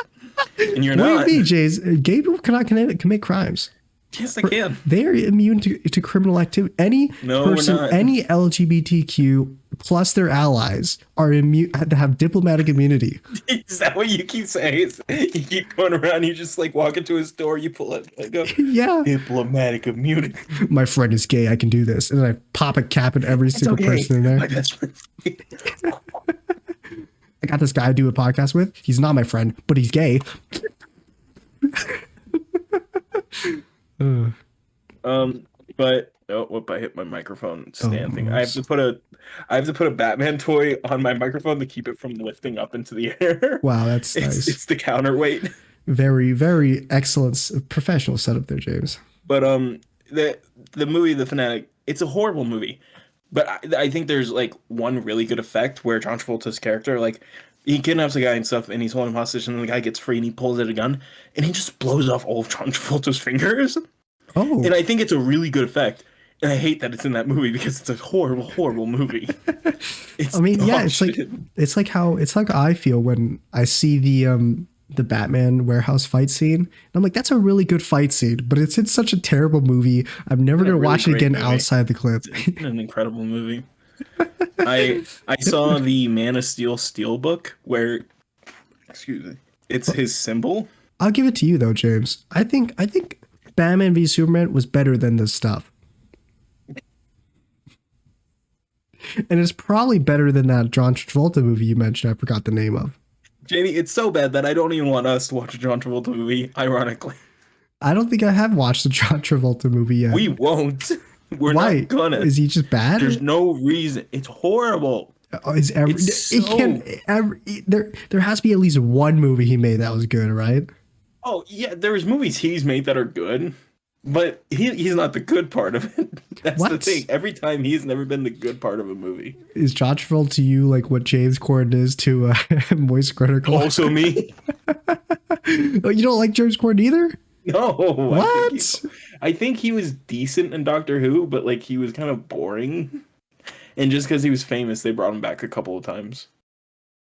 And you're what do you not. mean, James? Gay people cannot commit crimes. Yes, I can. They are immune to criminal activity. Any No, we're person, not. any LGBTQ plus their allies are immune to have diplomatic immunity. Is that what you keep saying? You keep going around, you just like walk into a store, you pull it, like go, Yeah, diplomatic immunity. my friend is gay. I can do this, and then I pop a cap in every single Okay. person in there. My best friend. I got this guy I do a podcast with. He's not my friend, but he's gay. But oh, whoop! I hit my microphone stand Oh, thing. I have to put a Batman toy on my microphone to keep it from lifting up into the air. Wow, that's It's nice. it's the counterweight. Very, very excellent professional setup there, James. But the movie The Fanatic, it's a horrible movie. But I think there's like one really good effect where John Travolta's character, like, he kidnaps a guy and stuff, and he's holding him hostage, and the guy gets free, and he pulls out a gun, and he just blows off all of John Travolta's fingers. Oh, And I think it's a really good effect. And I hate that it's in that movie because it's a horrible, horrible movie. It's I mean, yeah, dog it's like shit. it's like how I feel when I see the Batman warehouse fight scene. And I'm like, that's a really good fight scene, but it's in such a terrible movie. I'm never It's a gonna really watch it great again movie. outside the clip. It's an incredible movie. I saw the Man of Steel steelbook where, excuse me, it's his symbol. I'll give it to you though, James. I think Batman v Superman was better than this stuff. And it's probably better than that John Travolta movie you mentioned. I forgot the name of. Jamie, it's so bad that I don't even want us to watch a John Travolta movie, ironically. I don't think I have watched the John Travolta movie yet. We won't. We're Why? not gonna. Is he just bad? There's no reason. It's horrible. Is every It's it can there has to be at least one movie he made that was good, right? Oh, yeah, there's movies he's made that are good, but he's not the good part of it. That's the What? thing. Every time he's never been the good part of a movie. Is John Travolta to you like what James Corden is to Moist Critical? Also me. Oh, you don't like James Corden either? No. What? I think he was decent in Doctor Who, but like he was kind of boring. And just because he was famous, they brought him back a couple of times.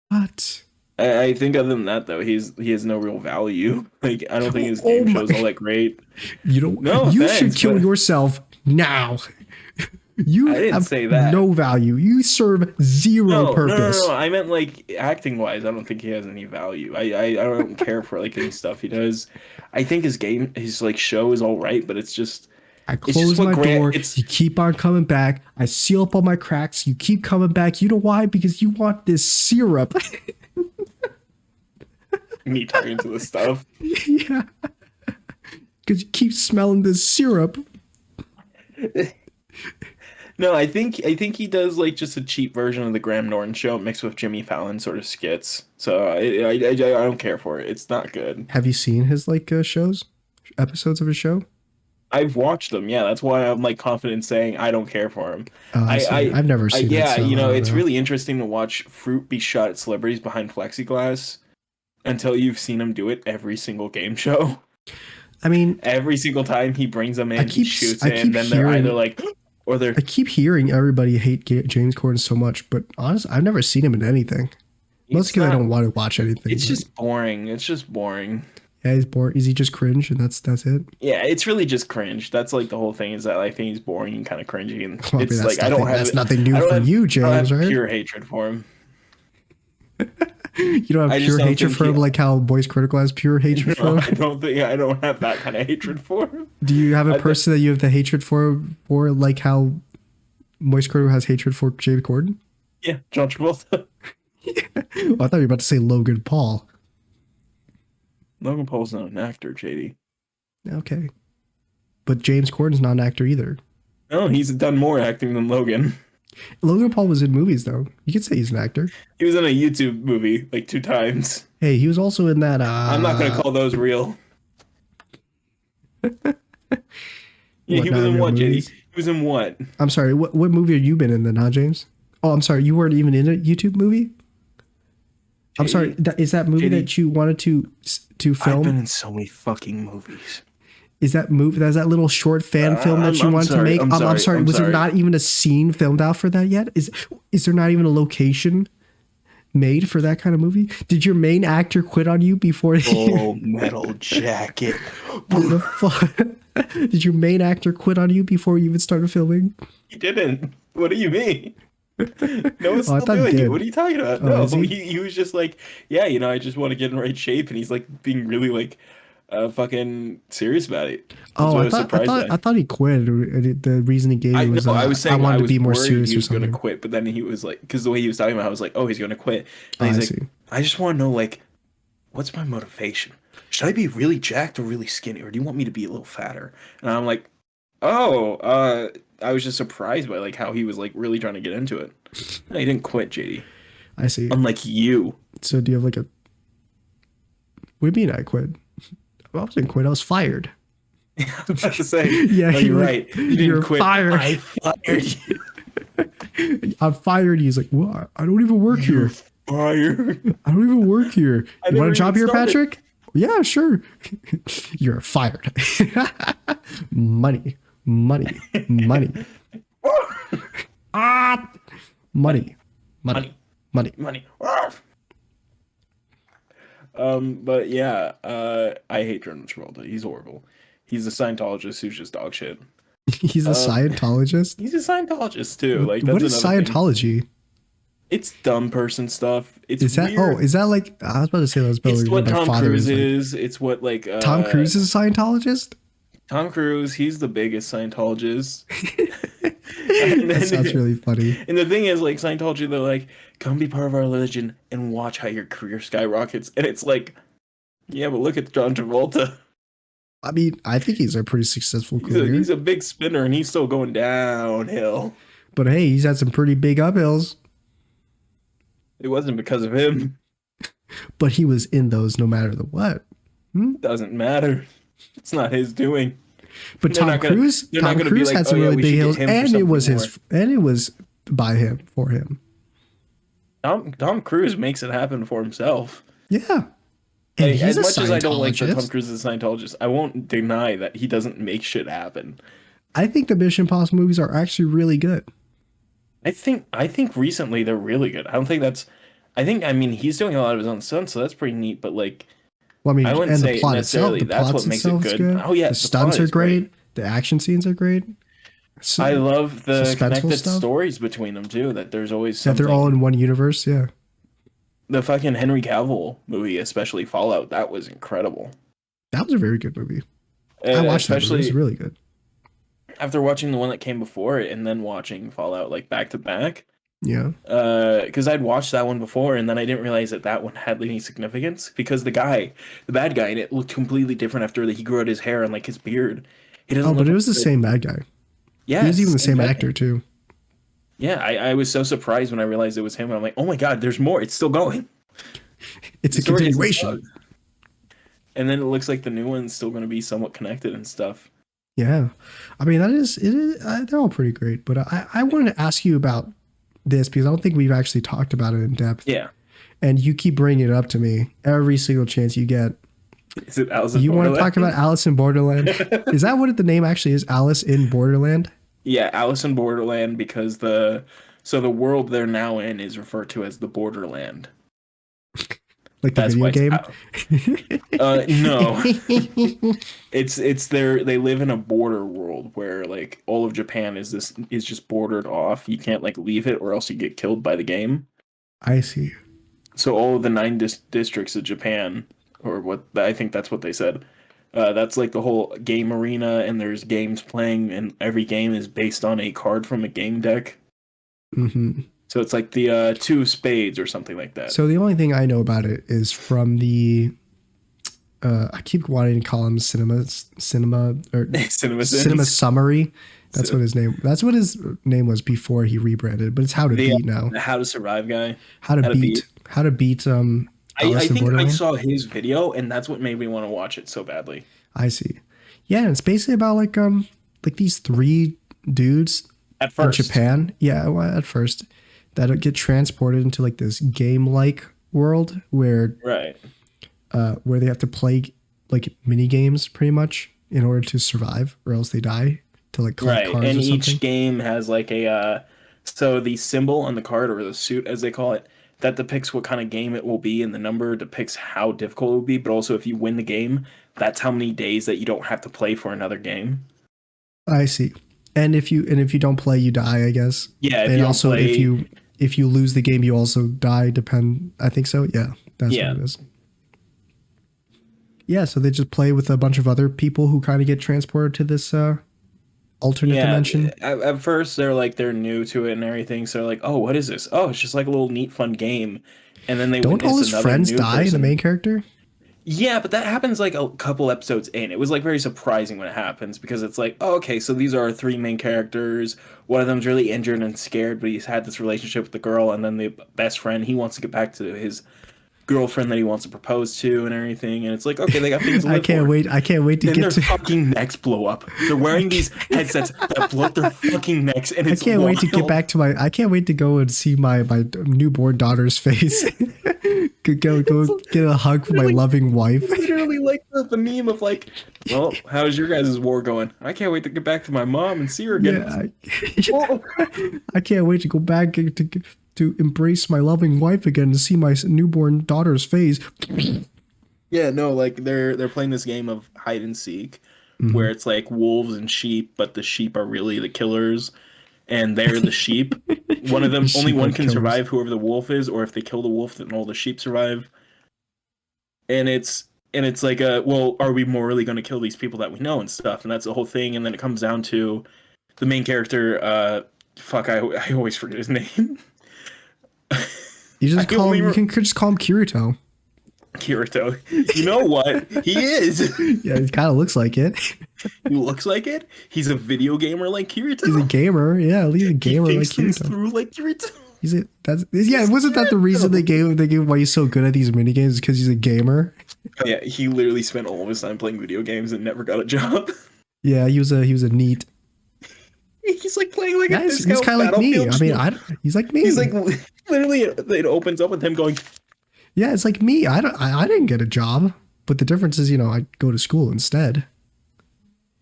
What? I think other than that, though, he has no real value. Like I don't think his Oh game my- shows all that great. You don't. No, you thanks, should kill but- yourself now. You I didn't have say that. no value. You serve zero purpose. No. I meant like acting wise. I don't think he has any value. I don't care for like any stuff he does. I think his like show is all right, but it's just I it's just close what my Grant- door. it's- You keep on coming back. I seal up all my cracks. You keep coming back. You know why? Because you want this syrup. me talking to the stuff. Yeah. Because you keep smelling this syrup. No, I think he does like just a cheap version of the Graham Norton show mixed with Jimmy Fallon sort of skits. So I don't care for it. It's not good. Have you seen his like shows, episodes of his show? I've watched them. Yeah, that's why I'm like confident saying I don't care for him. I've never seen it. Yeah, so you I know, don't it's know. really interesting to watch fruit be shot at celebrities behind plexiglass until you've seen him do it every single game show. I mean, Every single time he brings them in, he shoots I it, keep and then they're hearing- either like, or they're I keep hearing everybody hate James Corden so much, but honestly, I've never seen him in anything. Mostly because I not- don't want to watch anything. It's but just boring. It's just boring. Yeah, he's bored. Is he just cringe and that's it? Yeah, it's really just cringe. That's like the whole thing is that I think he's boring and kind of cringy, and Well, I mean, it's like I don't have that's it. nothing I new don't for have you, I don't James, have right? pure hatred for him. You don't have I just pure don't hatred think for him like how Boys Critical has pure hatred no, for him. I don't have that kind of hatred for him. Do you have a I th- person that you have the hatred for like how Boys Critical has hatred for James Corden? yeah, John Travolta. Oh, I thought you were about to say Logan Paul. Logan Paul's not an actor, JD. Okay. But James Corden's not an actor either. No, he's done more acting than Logan. Logan Paul was in movies though. You could say he's an actor. He was in a YouTube movie like 2 times. Hey, he was also in that I'm not gonna call those real. Yeah, what, he was not in real what, movies? JD? He was in what? I'm sorry, what movie have you been in then, huh, James? Oh, I'm sorry, you weren't even in a YouTube movie? I'm sorry, is that movie JD, that you wanted to film? I've been in so many fucking movies. Is that movie? That's that little short fan film that you I'm wanted sorry, to make? I'm sorry. Was there not even a scene filmed out for that yet? Is there not even a location made for that kind of movie? Did your main actor quit on you before? Full Metal Jacket. Did your main actor quit on you before you even started filming? He didn't. What do you mean? No, it's Oh, I still thought he doing did. it. What are you talking about? Oh, No, is he? he was just like, yeah, I just want to get in right shape, and he's like being really like fucking serious about it. That's Oh, what I I was thought surprised by. I thought he quit. The reason he gave I was know. I was saying I wanted I to was be more worried serious he or was going to something. quit, but then he was like, because the way he was talking about, it, I was like, oh, he's going to quit. And I he's see. like, I just want to know, like, what's my motivation? Should I be really jacked or really skinny, or do you want me to be a little fatter? And I'm like, oh, I was just surprised by like how he was like really trying to get into it. No, he didn't quit, JD. I see. Unlike you. So do you have like a? What do you mean I quit? I wasn't quit. I was fired. I was about to say, Yeah, no, you're right. You didn't you're quit. fired. I fired you. I'm fired. He's like, what? I don't even work here. Fired. I don't even work here. I You want never a job even here, started. Patrick? Yeah, sure. You're fired. Money, money, money. Ah, money, money, money. Money. But yeah, I hate Jordan Travolta. He's horrible. He's a Scientologist who's just dog shit. He's a Scientologist. He's a Scientologist too. Like What that's is another thing. Scientology? It's dumb person stuff. It's Is that? weird. Oh, is that like? I was about to say that was It's what my Tom father Cruise like- is. It's what like Tom Cruise is a Scientologist. Tom Cruise. He's the biggest Scientologist. And That then- sounds really funny. And the thing is, like Scientology, they're like, come be part of our religion and watch how your career skyrockets. And it's like, yeah, but look at John Travolta. I mean, I think he's a pretty successful career. He's a big spinner and he's still going downhill. But hey, he's had some pretty big uphills. It wasn't because of him. But he was in those no matter the what. Doesn't matter. It's not his doing. But They're Tom not gonna- Cruise, they're not Tom gonna be Cruise like, had some "Oh, yeah, really we big should get hills, him for and it something was more." his, and it was by him for him. Tom Cruise makes it happen for himself. Yeah, and Like, he's as a much as I don't like that Tom Scientologist. Cruise is a Scientologist, I won't deny that he doesn't make shit happen. I think the Mission Impossible movies are actually really good. I think recently they're really good. I mean he's doing a lot of his own stunts, so that's pretty neat. But like, Well, I mean, I wouldn't and say the plot itself, necessarily that's what makes it itself is good. Oh, yeah, the the stunts plot are is great. great. The action scenes are great. So, I love the suspenseful connected stuff? stories between them too. That there's always that something. they're all in one universe. Yeah, The fucking Henry Cavill movie, especially Fallout, that was incredible. that was a very good movie. I watched that movie. It especially was really good. after watching the one that came before it and then watching Fallout like back to back. Yeah, Because I'd watched that one before and then I didn't realize that one had any significance because the bad guy in it looked completely different after that he grew out his hair and like his beard. He doesn't. oh, but look it was the like- same bad guy. Yeah, He was even the same guy. actor too. Yeah, I was so surprised when I realized it was him. I'm like, oh my god, there's more. It's still going. It's The a story isn't continuation. done. And then it looks like the new one's still going to be somewhat connected and stuff. Yeah, I mean it is. They're all pretty great. But I wanted to ask you about this because I don't think we've actually talked about it in depth. Yeah. And you keep bringing it up to me every single chance you get. Is it Alice in You want to Borderland? talk about Alice in Borderland? Is that what the name actually is? Alice in Borderland? Yeah, Alice in Borderland because the world they're now in is referred to as the Borderland. Like the That's video why it's game? out. No. It's they live in a border world where like all of Japan is just bordered off. You can't like leave it or else you get killed by the game. I see. So all of the nine districts of Japan, or what I think that's what they said. That's like the whole game arena, and there's games playing, and every game is based on a card from a game deck. Hmm. So it's like the two of spades or something like that. So the only thing I know about it is from the I keep wanting to call him cinema or Cinema cinema Sins. summary. That's So what his name. That's what his name was before he rebranded. But it's How to Beat now. the How to Survive guy. How to How to beat. Beat. How to beat. I Alice in think I Borderland. saw his video, and that's what made me want to watch it so badly. I see. Yeah, and it's basically about like these three dudes At in first, Japan. Yeah, well, at first, that get transported into like this game-like world right? where they have to play like mini games pretty much in order to survive, or else they die to like collect Right, cards and or each something. game has like a so the symbol on the card or the suit as they call it that depicts what kind of game it will be, and the number depicts how difficult it will be. But also, if you win the game, that's how many days that you don't have to play for another game. I see. And if you don't play, you die, I guess. Yeah, if And you don't also, play, if you lose the game, you also die. I think so. Yeah, that's yeah, what it is. Yeah, so they just play with a bunch of other people who kind of get transported to this alternate yeah. dimension. At first, they're new to it and everything, so they're like, oh, what is this? Oh, it's just like a little neat, fun game. And then they Don't all witness his another friends new die? The person. main character? Yeah, but that happens like a couple episodes in. It was like very surprising when it happens because it's like, oh, okay, so these are our three main characters. One of them's really injured and scared, but he's had this relationship with the girl, and then the best friend, he wants to get back to his girlfriend that he wants to propose to and everything. And it's like, okay, they got things to I live can't for. wait. I can't wait to Then get their to. fucking necks blow up. They're wearing these headsets that blow up their fucking necks, and I it's can't wait to get wild. back to my. I can't wait to go and see my newborn daughter's face. go get a hug from my loving wife. Literally like the meme of like, well, how's your guys' war going? I can't wait to get back to my mom and see her again. Yeah, I can't wait to go back to embrace my loving wife again to see my newborn daughter's face. Yeah, no, like they're playing this game of hide and seek Mhm. where it's like wolves and sheep, but the sheep are really the killers and they're the sheep. One of them, only Sheep one are can killers. survive, whoever the wolf is, or if they kill the wolf, then all the sheep survive. And it's like well, are we morally going to kill these people that we know and stuff? And that's the whole thing. And then it comes down to the main character. Fuck, I always forget his name. You just I call only him. You can just call him Kirito. Kirito. You know what? He is. Yeah, he kind of looks like it. He looks like it. He's a video gamer like Kirito. He's a gamer. Yeah, he's a gamer He like thinks things Kirito. through like Kirito. Wasn't that the reason they gave why he's so good at these mini games? Because he's a gamer. Yeah, he literally spent all of his time playing video games and never got a job. Yeah, he was a neat. He's like playing like Yeah, a he's disco kind of like me. Battlefield. I mean, he's like me. He's like literally it opens up with him going, Yeah, it's like me. I didn't get a job, but the difference is, I go to school instead.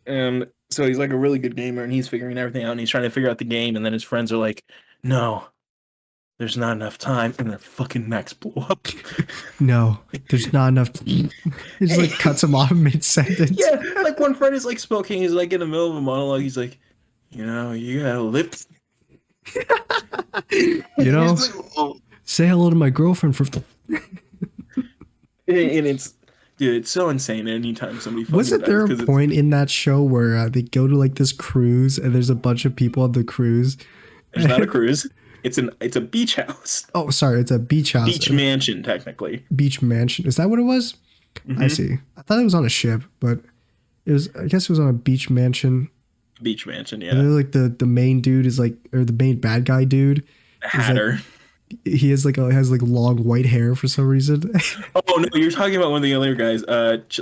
and so he's like a really good gamer and he's figuring everything out and he's trying to figure out the game and then his friends are like, no, there's not enough time, and their fucking necks blow up. No, there's not enough. It just like cuts him off mid sentence. Yeah, like one friend is like smoking, he's like in the middle of a monologue, he's like, you got lips. You know, He's like, oh. say hello to my girlfriend for. And it's, dude, it's so insane anytime somebody fucking Wasn't there a point in that show where they go to like this cruise and there's a bunch of people on the cruise? There's not a cruise. It's a beach house. Oh, sorry, it's a beach house. Beach mansion, technically. Beach mansion. Is that what it was? I see. I thought it was on a ship, but it was. I guess it was on a beach mansion. Beach mansion, And then yeah. like the main dude is like, or the main bad guy dude. Hatter. He has like long white hair for some reason. Oh no, you're talking about one of the other guys,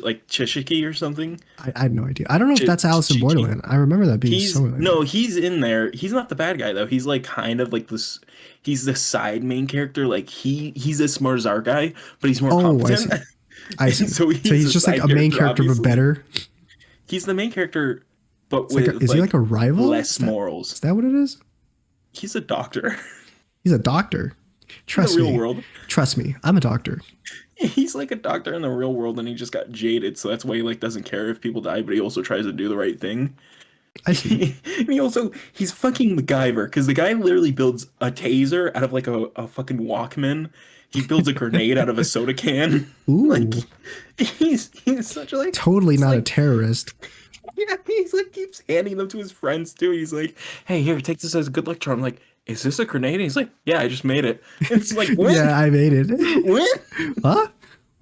like Chishiki or something. I have no idea. I don't know if that's Alice in Borderland. I remember that being somewhere like that. He's in there. He's not the bad guy though. He's like kind of like this. He's the side main character. Like he's a smart as our guy, but he's more competent. I see. So he's just like a main character, but obviously. better. He's the main character, but It's like with is he like a rival? less morals. Is that what it is? He's a doctor. He's a doctor. Trust in the real me. world. Trust me. I'm a doctor. He's like a doctor in the real world, and he just got jaded, so that's why he like doesn't care if people die, but he also tries to do the right thing. I see. And he's fucking MacGyver because the guy literally builds a taser out of like a fucking Walkman. He builds a grenade out of a soda can. Like Ooh, he's such a like totally he's not a like terrorist. yeah, he's like keeps handing them to his friends too. He's like, hey, here, take this as a good luck charm. I'm like, is this a grenade? And he's like, yeah, I just made it. It's like when? Yeah, I made it. When? Huh?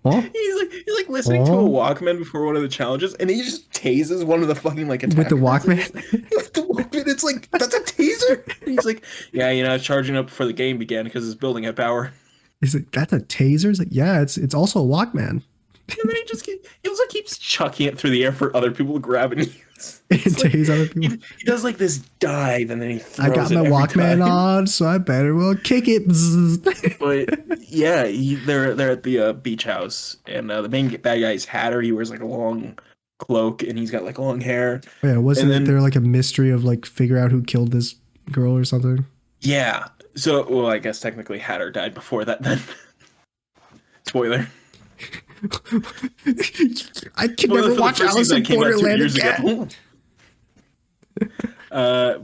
Oh, He's like listening to a oh, Walkman before one of the challenges, and he just tases one of the fucking like with the attackers. And Walkman. with the Walkman, it's like that's a taser. And he's like, yeah, it's charging up before the game began because it's building at power. He's like, that's a taser? It's like, yeah, it's also a Walkman. And then he also keeps chucking it through the air for other people to grab and use. And It's like tase other people. he does like this dive, and then he I got throws it my every Walkman time. on, so I better well kick it. Bzzz. But yeah, they're at the beach house, and the main bad guy is Hatter. He wears like a long cloak, and he's got like long hair. Yeah, And wasn't then there like a mystery of like figure out who killed this girl or something? yeah, so well, I guess technically Hatter died before that. Then spoiler. I can Spoiler never for the watch first Alice season in that came out 2 Borderland years again. ago.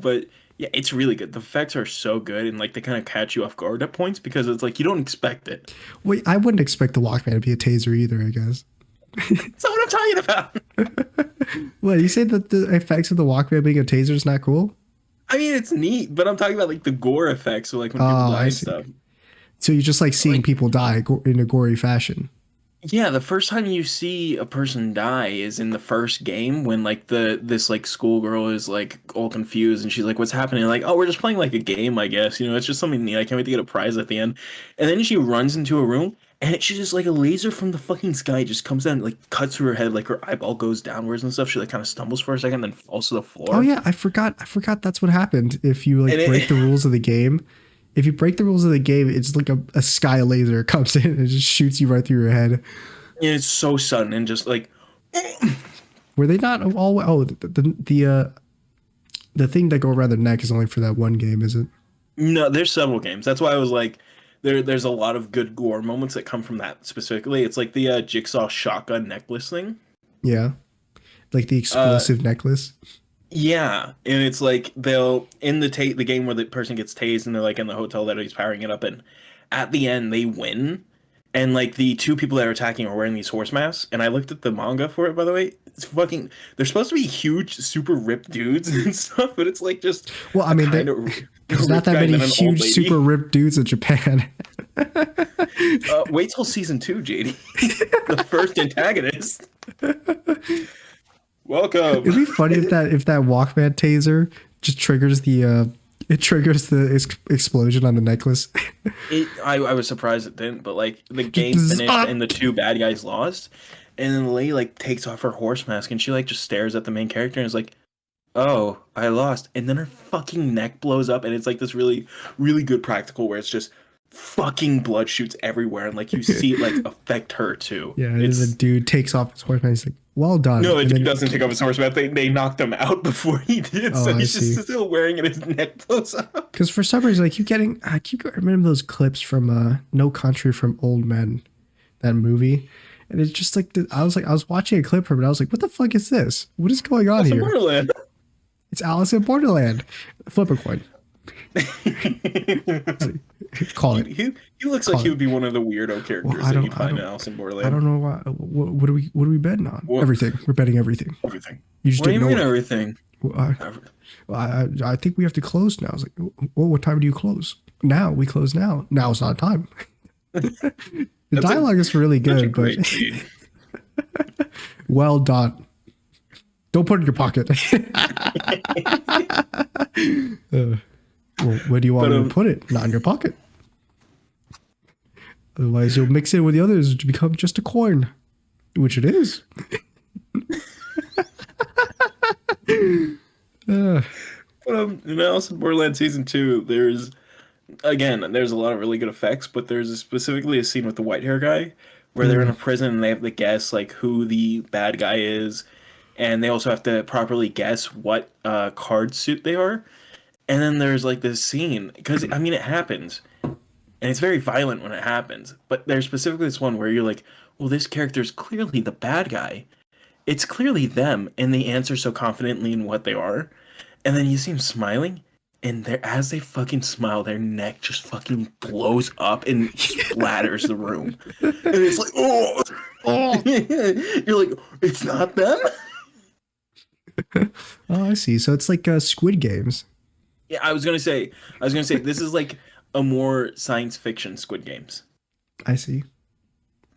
But yeah, it's really good. The effects are so good, and like they kind of catch you off guard at points because it's like you don't expect it. Wait, I wouldn't expect the Walkman to be a taser either, I guess. That's not what I'm talking about. What, you say that the effects of the Walkman being a taser is not cool? I mean, it's neat, but I'm talking about like the gore effects, so like when people Oh, die I and see. stuff. So you just like seeing Like, people die in a gory fashion. yeah, the first time you see a person die is in the first game when like this like schoolgirl is like all confused and she's like, "What's happening?" Like, "Oh, we're just playing like a game, I guess. It's just something neat. I can't wait to get a prize at the end." And then she runs into a room and it's just like a laser from the fucking sky just comes down, and, like cuts through her head, like her eyeball goes downwards and stuff. She like kind of stumbles for a second, then falls to the Oh floor. yeah, I forgot that's what happened if you And like break it, the rules of the game. If you break the rules of the game, it's like a sky laser comes in and just shoots you right through your head. it's so sudden and just like Were they not all? Oh, the thing that go around their neck is only for that one game, is it? no, there's several games. That's why I was like, there's a lot of good gore moments that come from that specifically. It's like the Jigsaw shotgun necklace thing. Yeah, like the Uh, explosive necklace. yeah, and it's like they'll in the game where the person gets tased and they're like in the hotel that he's powering it up, and at the end they win, and like the two people that are attacking are wearing these horse masks. And I looked at the manga for it, by the way. It's fucking. They're supposed to be huge, super ripped dudes and stuff, but it's like just Well, I a mean, kind of there's not ripped that guy and many then an old huge, lady. super ripped dudes in Japan. Wait till season 2, JD. The first antagonist. Welcome. It'd be funny if that Walkman taser just triggers the explosion on the necklace. I was surprised it didn't, but like the game Just finished and the two bad guys lost, and then the lady like takes off her horse mask and she like just stares at the main character and is like, "Oh, I lost," and then her fucking neck blows up and it's like this really, really good practical where it's just fucking blood shoots everywhere and like you see it like affect her too. Yeah, and then the It's dude takes off his horseman. He's like, "Well done." no, the And dude then, doesn't take off his horse mask. They knocked him out before he did, oh, so I he's see. just still wearing it. His neck blows up. Because for some reason, I keep remembering those clips from No Country from Old Men, that movie, and it's just like I was watching a clip from it. I was like, "What the fuck is this? What is going on Also, here?" Borderland. It's Alice in Borderland. Flip a coin. Call it. He looks like he would be one of the weirdo characters I that you'd don't- I find in don't- Alice in I Borderland. don't know why. What are we betting on? What? Everything. We're betting everything. Everything. You just What do you didn't mean know it. everything? Well, I think we have to close now. I was like, well, what time do you close? Now we close now. Now is not time. The dialogue is really Such a good, great but scene. well done. Don't put it in your pocket. Well, where do you want But, me to put it? Not in your pocket. Otherwise, you'll mix it with the others to become just a coin, which it is. But in Alice in Borderland season 2, there's a lot of really good effects, but there's specifically a scene with the white hair guy where they're in a prison and they have to guess like who the bad guy is, and they also have to properly guess what card suit they are. And then there's like this scene because I mean it happens. and it's very violent when it happens. But there's specifically this one where you're like, well, this character is clearly the bad guy. It's clearly them, and they answer so confidently in what they are. And then you see them smiling, and as they fucking smile, their neck just fucking blows up and splatters the room. And it's like, oh, oh. You're like, it's not them. Oh, I see. So it's like Squid Games. Yeah, I was gonna say, this is like a more science fiction Squid Games. I see.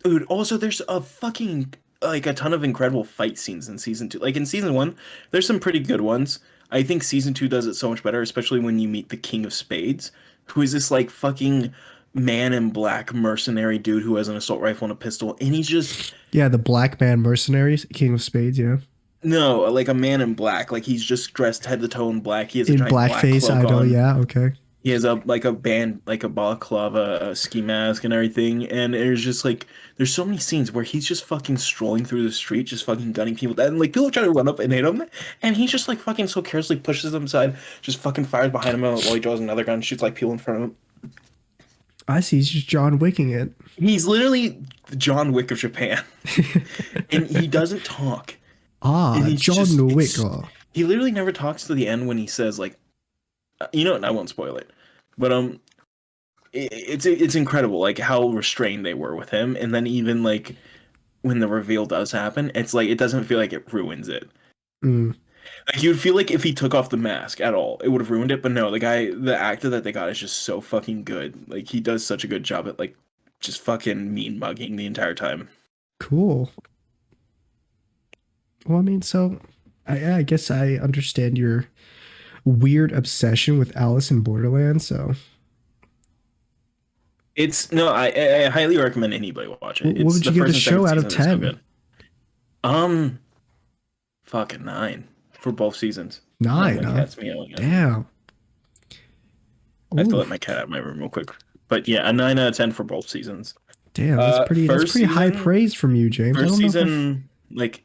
Dude, also there's a fucking like a ton of incredible fight scenes in season 2. Like in season 1, there's some pretty good ones. I think season 2 does it so much better, especially when you meet the King of Spades, who is this like fucking man in black mercenary dude who has an assault rifle and a pistol, and he's just Yeah, the Black Man Mercenaries, King of Spades, yeah. no, like a man in black, like he's just dressed head to toe in black. He has a In giant black blackface, I cloak know, on. yeah, okay. He has a balaclava, a ski mask and everything, and there's just like there's so many scenes where he's just fucking strolling through the street, just fucking gunning people down, and like people try to run up and hit him, and he just like fucking so carelessly pushes them aside, just fucking fires behind him while he draws another gun, shoots like people in front of him. I see, he's just John Wicking it. He's literally the John Wick of Japan, and he doesn't talk. Ah, And he's John just- Wick. it's- He literally never talks to the end when he says like, you know, and I won't spoil it, but it's incredible like how restrained they were with him, and then even like when the reveal does happen, it's like it doesn't feel like it ruins it. Mm. Like you'd feel like if he took off the mask at all, it would have ruined it. But no, the actor that they got is just so fucking good. Like he does such a good job at like just fucking mean mugging the entire time. Cool. Well, I mean, so I guess I understand your weird obsession with Alice in Borderland. So It's no, I highly recommend anybody watch it. What would you give the first and show second out of season is so 10? good. Fucking 9 for both seasons. 9, My huh? cat's meowing. Damn. I have to Ooh, let my cat out of my room real quick. But yeah, a 9 out of 10 for both seasons. damn, that's pretty first high season- praise from you, James. I First don't know if I've- season, like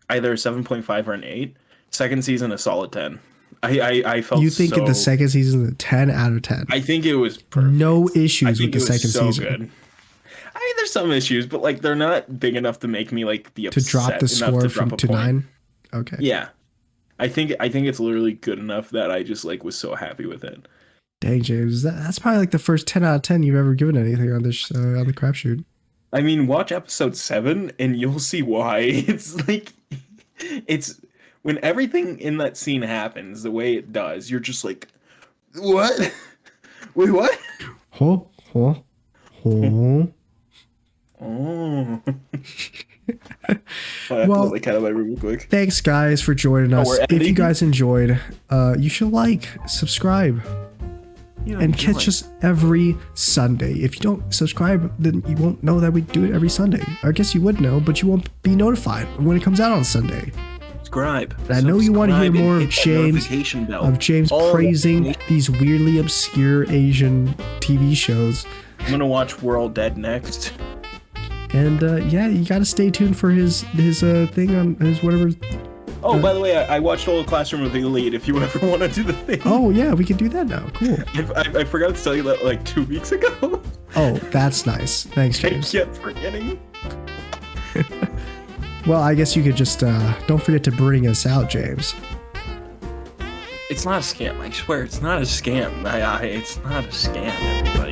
either a 7.5 or an 8. Second season, a solid 10. I felt you think so, the second season is a 10 out of 10? I think it was perfect. No I issues think with the it was second so season. good. I mean, there's some issues, but like they're not big enough to make me like be To upset drop the enough score to from drop a to point. 9? Okay. Yeah, I think it's literally good enough that I just like was so happy with it. Dang, James. That's probably like the first 10 out of 10 you've ever given anything on this on the crapshoot. I mean, watch episode 7 and you'll see why. It's like it's when everything in that scene happens the way it does, you're just like, what? Wait, what? Ho, ho, ho. Oh. I have Well- to let the cat out of my room real quick. Thanks, guys, for joining us. we're If you ending? guys enjoyed, you should like, subscribe, and catch us every Sunday. If you don't subscribe, then you won't know that we do it every Sunday. I guess you would know, but you won't be notified when it comes out on Sunday. Subscribe. I know you wanna hear Subscribe and more of hit that James- notification bell. Of James Oh, praising these weirdly obscure Asian TV shows. I'm gonna watch We're All Dead next. And yeah, you got to stay tuned for his thing on his whatever. Oh, by the way, I watched all the Classroom of the Elite. If you ever want to do the thing, Oh yeah, we can do that now. Cool. I forgot to tell you that like 2 weeks ago. Oh, that's nice. Thanks, I James. kept forgetting. Well, I guess you could just don't forget to bring us out, James. It's not a scam. I swear, it's not a scam. It's not a scam, everybody.